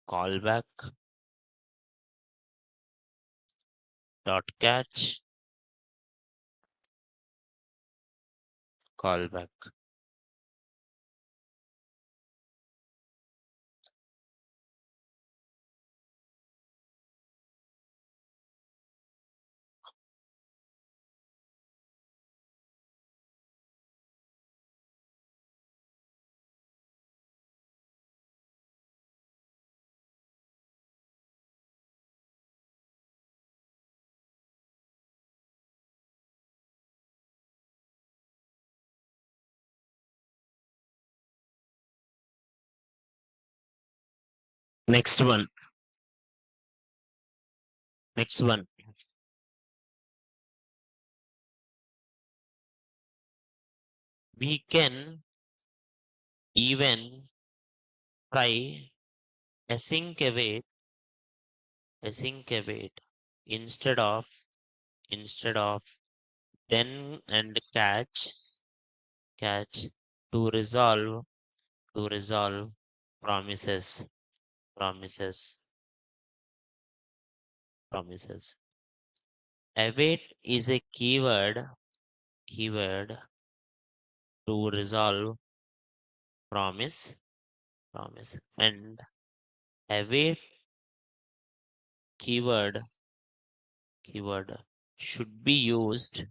callback dot catch callback. Next one. Next one. We can even try async await instead of instead of then and catch to resolve promises promises promises. Await is a keyword to resolve promise and await keyword keyword should be used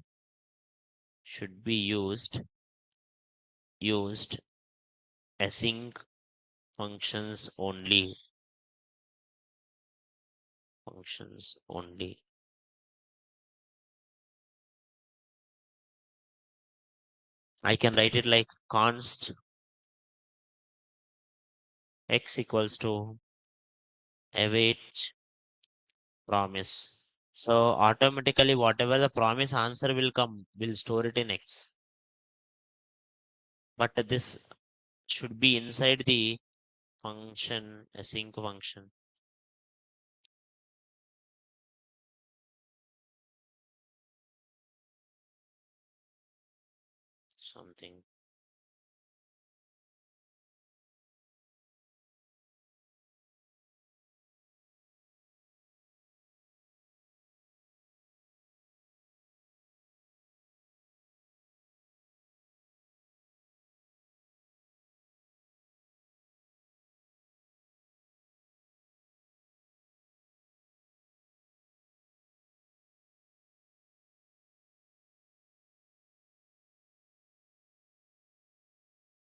async functions only. I can write it like const x equals to await promise. So automatically whatever the promise answer will come, will store it in X. But this should be inside the function, async function. Something.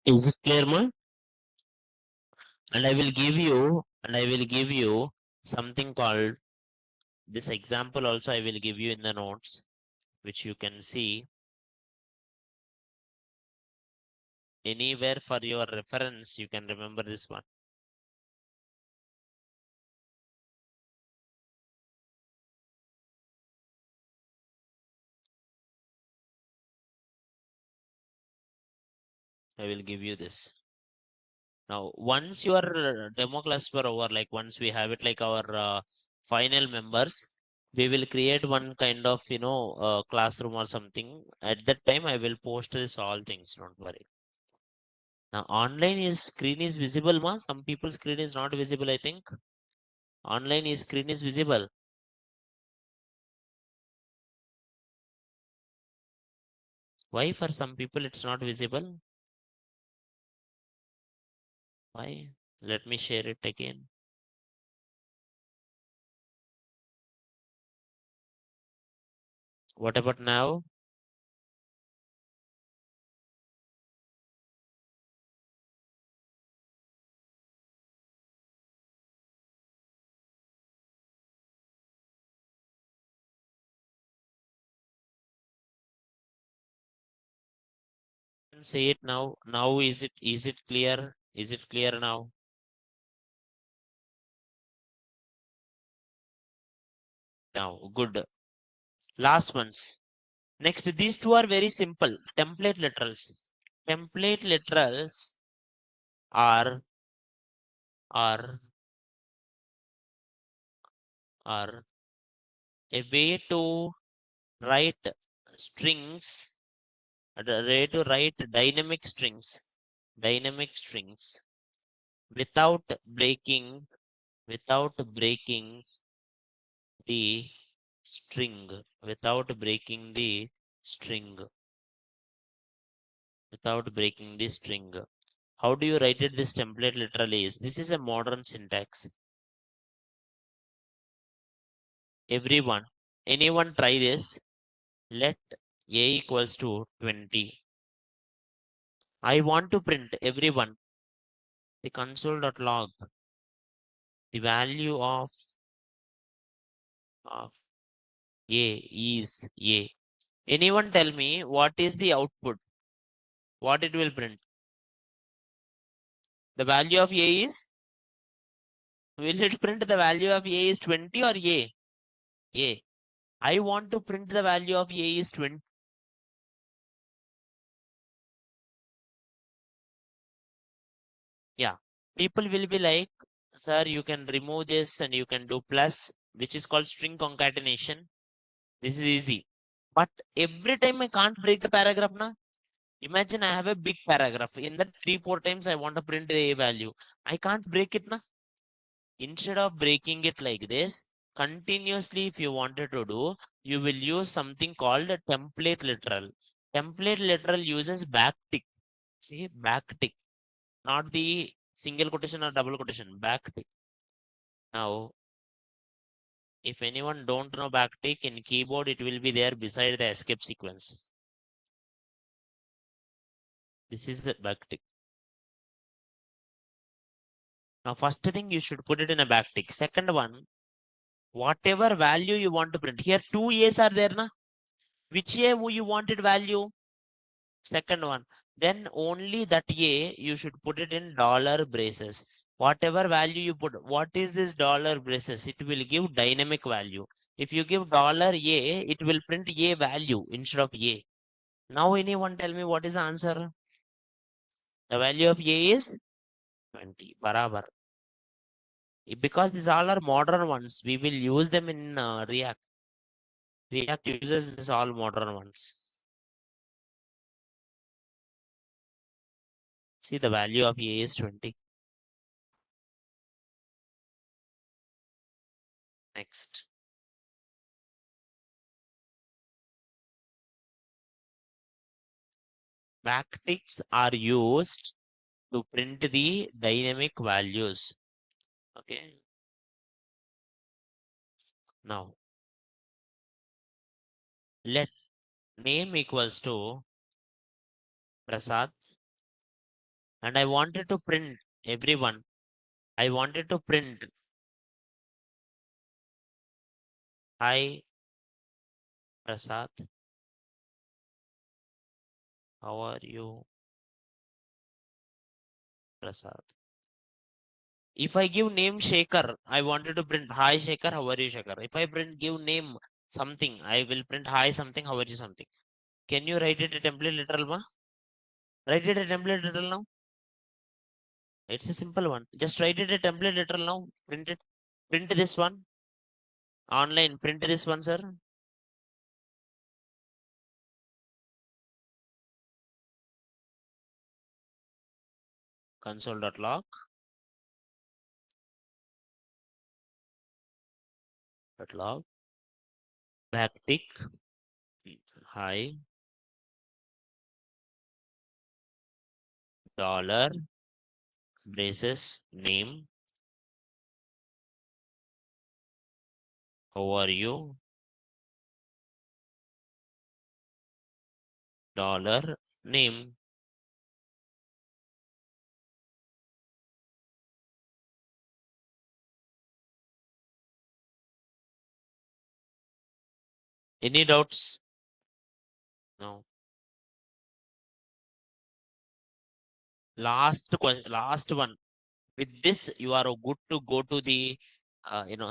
Is it clear, ma? And I will give you something called this example also I will give you in the notes, which you can see anywhere for your reference. You can remember this one. I will give you this. Now, once your demo class were over, like once we have it like our final members, we will create one kind of, classroom or something. At that time, I will post this all things, don't worry. Now, online is screen is visible, ma? Some people's screen is not visible, I think. Online is screen is visible. Why for some people it's not visible? Why? Let me share it again. What about now? Say it now. Now is it clear? Is it clear now? Now, good. Last ones. Next, these two are very simple. Template literals. Template literals are are are a way to write strings, a way to write dynamic strings without breaking the without breaking the string. without breaking the string. How do you write it? This template literally is. This is a modern syntax. Everyone, anyone try this? Let a equals to 20. I want to print everyone the console.log, the value of a is a. Anyone tell me what is the output? What it will print? The value of a is, will it print the value of a is 20 or a? A. I want to print the value of a is 20. Yeah. People will be like, sir, you can remove this and you can do plus, which is called string concatenation. This is easy. But every time I can't break the paragraph now. Imagine I have a big paragraph. In that 3-4 times I want to print the a value. I can't break it now. Instead of breaking it like this, continuously if you wanted to do, you will use something called a template literal. Template literal uses backtick. See, backtick, not the single quotation or double quotation, backtick. Now, if anyone don't know backtick in keyboard, it will be there beside the escape sequence. This is the backtick. Now, first thing you should put it in a backtick. Second one, whatever value you want to print. Here, two A's are there, na? Which A you wanted value? Second one. Then only that A you should put it in dollar braces. Whatever value you put, what is this dollar braces? It will give dynamic value. If you give dollar A, it will print A value instead of A. Now anyone tell me what is the answer? The value of A is 20. Barabar. Because these all are modern ones, we will use them in React. React uses this all modern ones. See, the value of A is 20. Next. Backticks are used to print the dynamic values. Okay. Now, let name equals to Prasad. And I wanted to print everyone. I wanted to print hi Prasad. How are you, Prasad? If I give name Shaker, I wanted to print hi Shaker, how are you, Shaker? If I print give name something, I will print hi something, how are you, something. Can you write it a template literal, ma? Write it a template literal now. It's a simple one. Just write it a template literal now. Print it. Print this one. Online. Print this one, sir. Console.log. .log. Backtick. Hi. Dollar. Braces. Name. How are you? Dollar. Name. Any doubts? No. Last question. Last one. With this you are good to go to the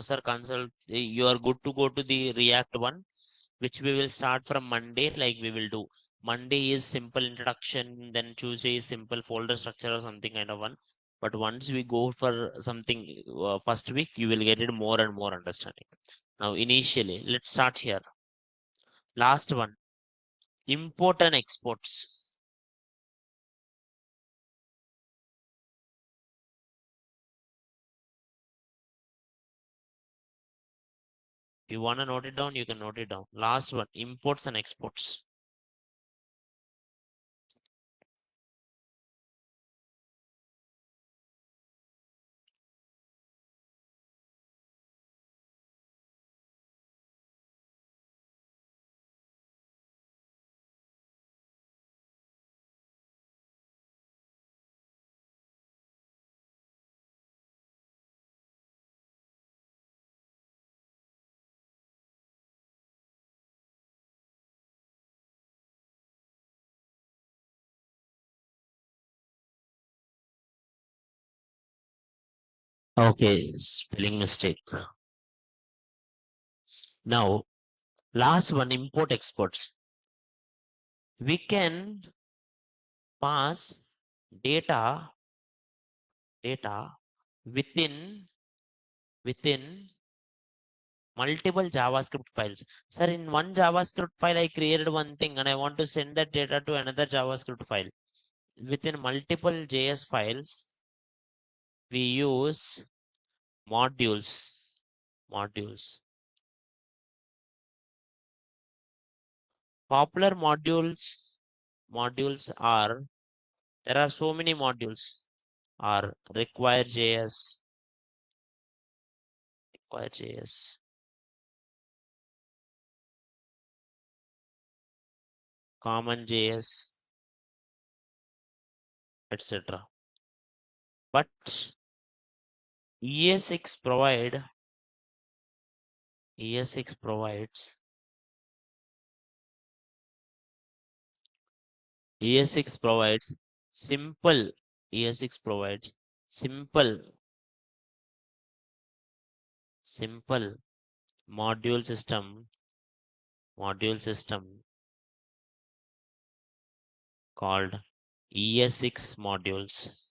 sir consult, you are good to go to the React one, which we will start from Monday. Like we will do Monday is simple introduction, then Tuesday is simple folder structure or something kind of one. But once we go for something first week, you will get it more and more understanding. Now initially let's start here. Last one, import and exports. If you want to note it down, you can note it down. Last one, imports and exports. Okay, spelling mistake. Now, last one, import exports. We can pass data within multiple JavaScript files. Sir, in one JavaScript file, I created one thing and I want to send that data to another JavaScript file. Within multiple JS files, we use modules. Popular modules are, there are so many modules, are require.js, common.js, etc. But ES6 provides ES6 provides simple ES6 provides simple module system called ES6 modules.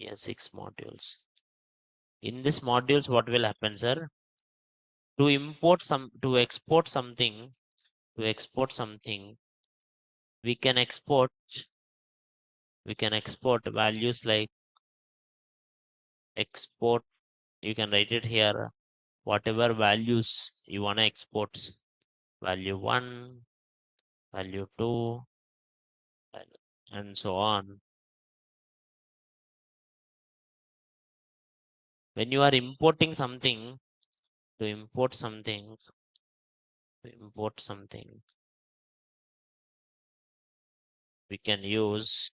ES6 modules. In this modules, what will happen, sir? To export something, we can export values like export. You can write it here. Whatever values you want to export, value 1, value 2, and so on. When you are importing something, to import something, we can use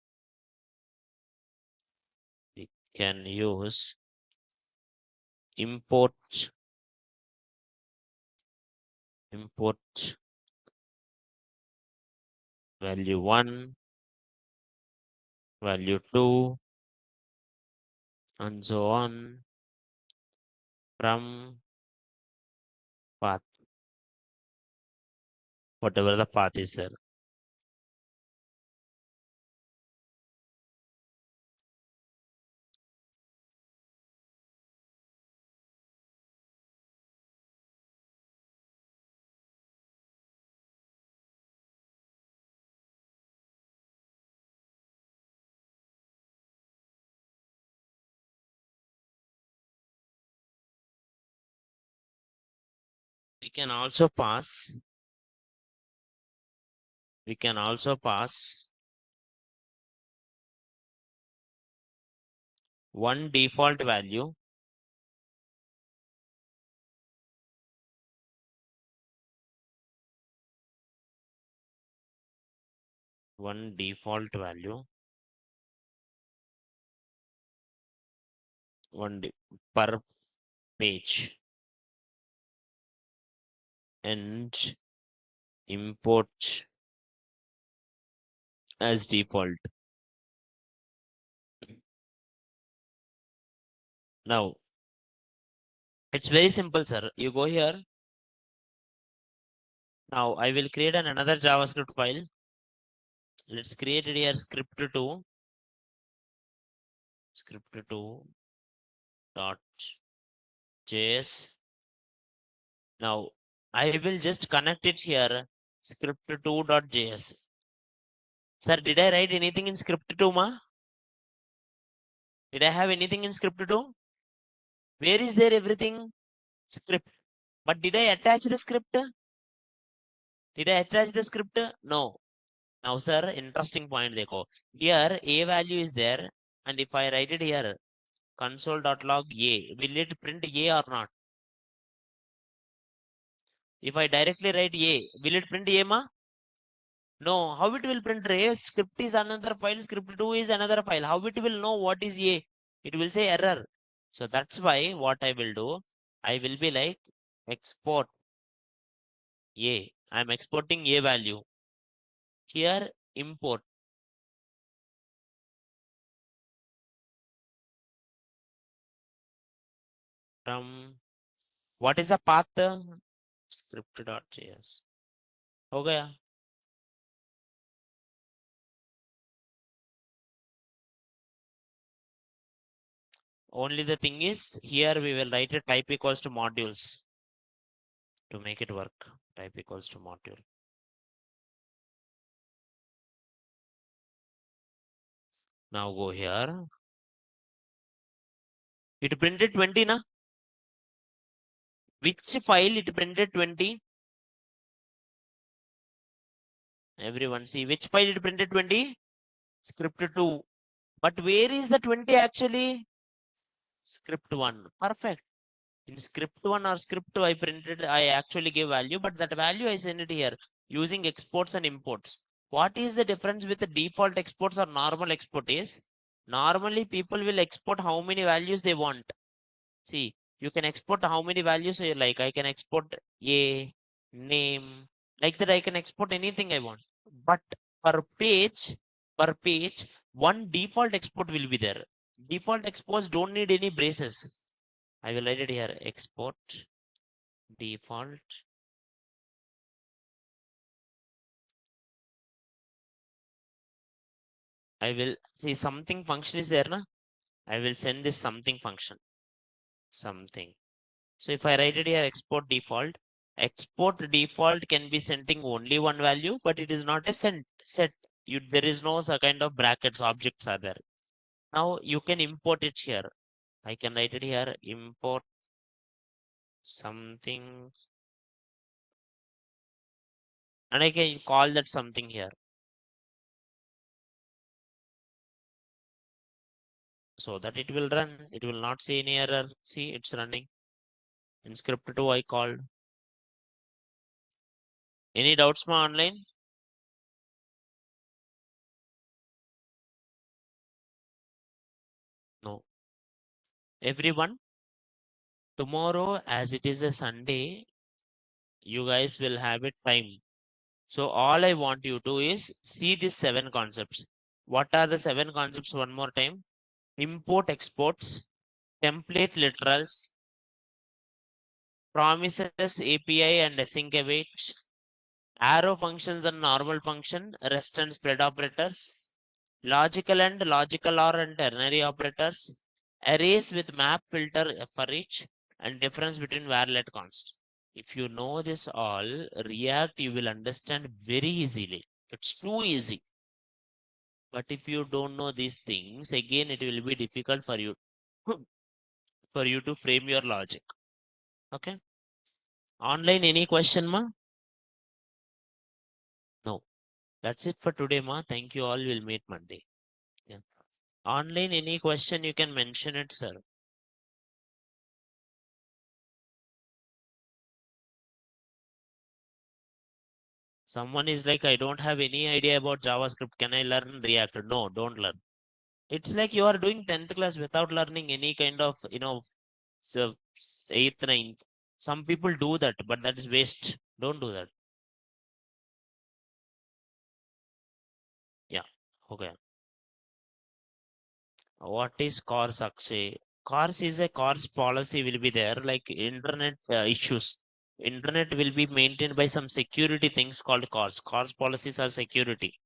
import value 1, value 2, and so on from path, whatever the path is there. We can also pass one default value per page and import as default. Now, it's very simple, sir. You go here. Now, I will create another JavaScript file. Let's create it here script2 dot js. Now, I will just connect it here script2 dot js. Sir, did I write anything in script2, ma? Did I have anything in script2? Where is there everything? Script. But did I attach the script? No. Now, sir, interesting point. Dekho. Here, a value is there. And if I write it here, console.log a, will it print a or not? If I directly write a, will it print a, ma? No. How it will print a? Script is another file, script2 is another file. How it will know what is a? It will say error. So that's why what I will do, I will be like export a. I'm exporting a value. Here, import. what is the path? Script.js. हो गया. Only the thing is, here we will write a type equals to modules to make it work. Type equals to module. Now go here. It printed 20, na? Which file it printed 20? Everyone see which file it printed 20? Script 2. But where is the 20 actually? Script 1. Perfect. In script 1 or script 2, I actually gave value, but that value I send it here using exports and imports. What is the difference with the default exports or normal export is? Normally people will export how many values they want. See, you can export how many values you like. I can export a name, like that I can export anything I want. But per page, one default export will be there. Default exports don't need any braces. I will write it here. Export default. I will see something function is there, na? I will send this something function. Something. So if I write it here, export default can be sending only one value, but it is not a set. There is no kind of brackets, objects are there. Now you can import it here. I can write it here, import something, and I can call that something here. So that it will run, it will not see any error. See, it's running. In script 2, I called. Any doubts, ma, online? No. Everyone, tomorrow, as it is a Sunday, you guys will have a time. So all I want you to is see these 7 concepts. What are the 7 concepts? One more time. Import exports, template literals, promises API and async await, arrow functions and normal function, rest and spread operators, logical and logical or and ternary operators, arrays with map filter for each, and difference between varlet const. If you know this all, React you will understand very easily. It's too easy. But if you don't know these things, again it will be difficult for you to frame your logic. Okay. Online, any question, ma? No. That's it for today, ma. Thank you all. We'll meet Monday. Yeah. Online, any question you can mention it, sir. Someone is like, I don't have any idea about JavaScript. Can I learn React? No, don't learn. It's like you are doing 10th class without learning any kind of, so 8th, 9th. Some people do that, but that is waste. Don't do that. Yeah. Okay. What is CORS, Akshay? CORS is a CORS policy will be there, like internet issues. Internet will be maintained by some security things called CORS. CORS policies are security.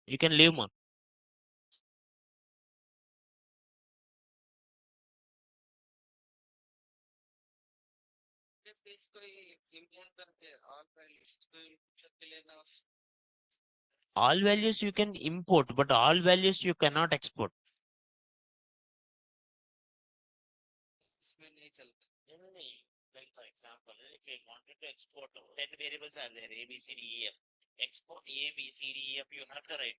You can leave, man. All values you can import, but all values you cannot export. Like for example, if I wanted to export 10 variables are there, A, B, C, D, E, F. Export A, B, C, D, E, F, you have to write.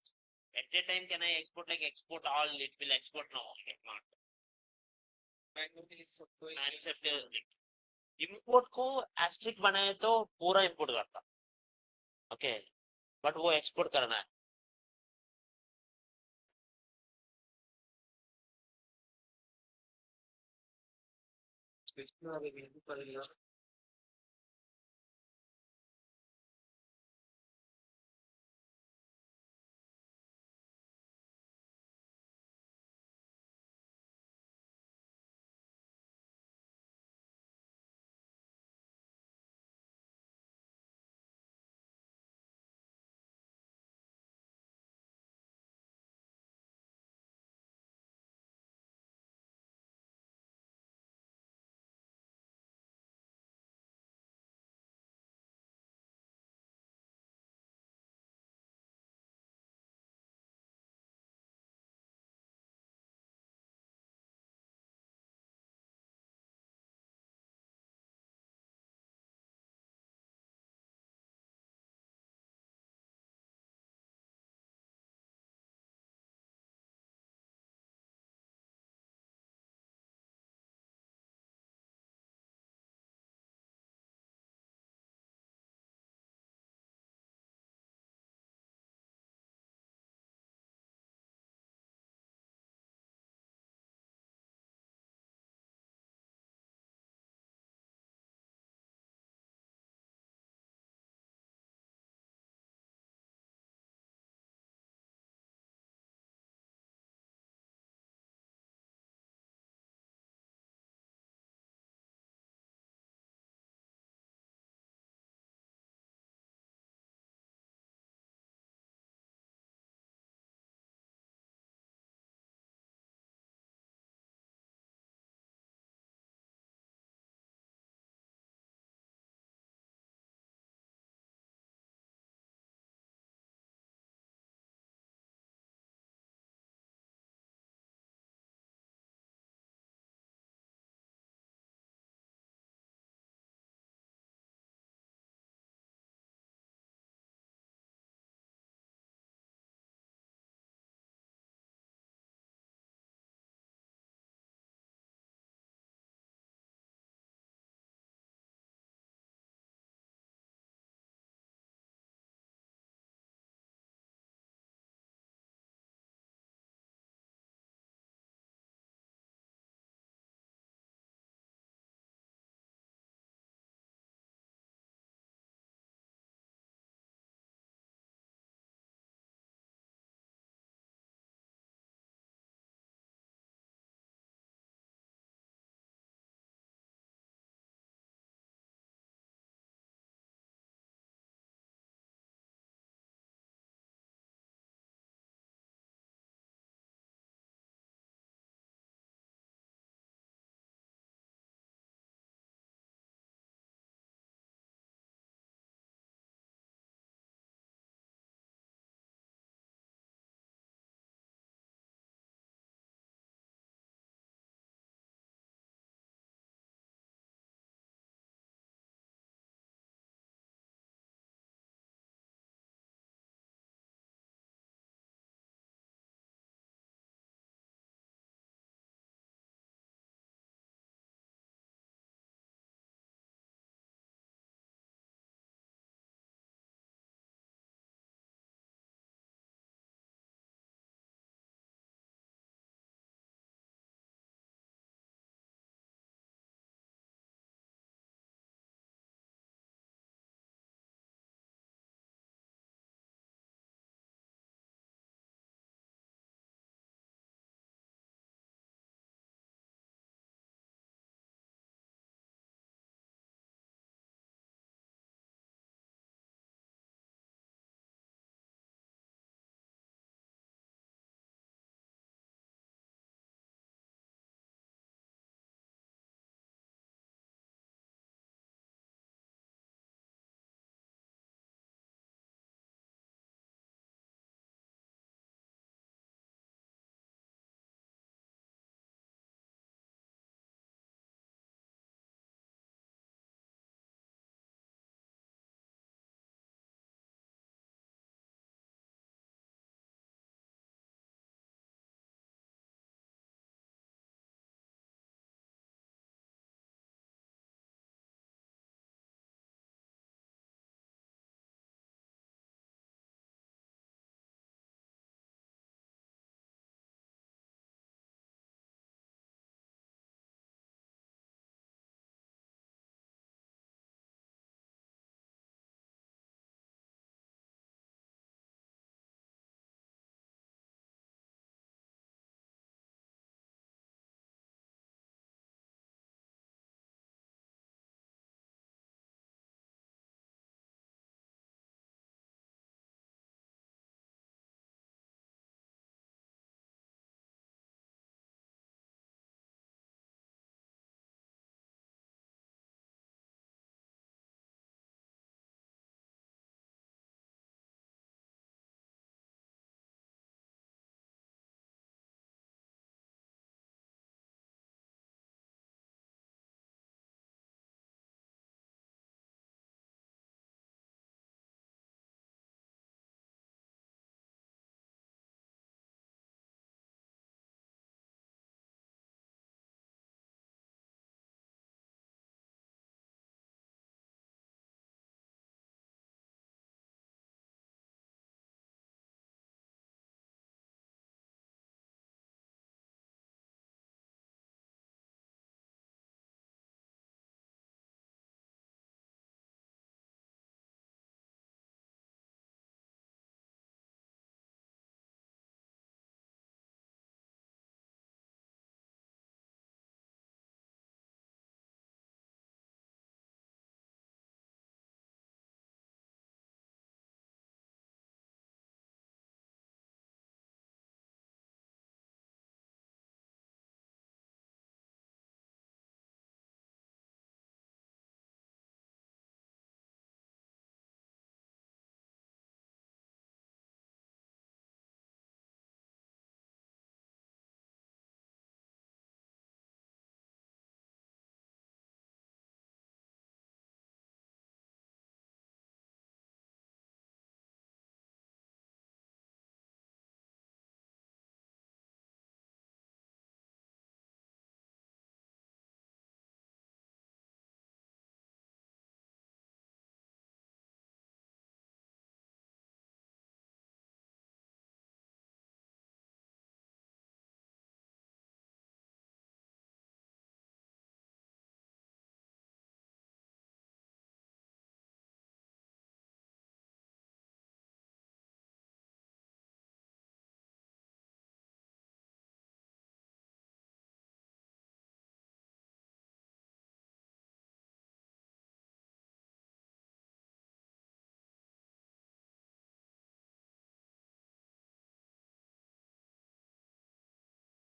At a time, can I export like export all? It will export no, it not. Concept import को asterisk बनाए तो पूरा import करता. Okay, but वो export करना है.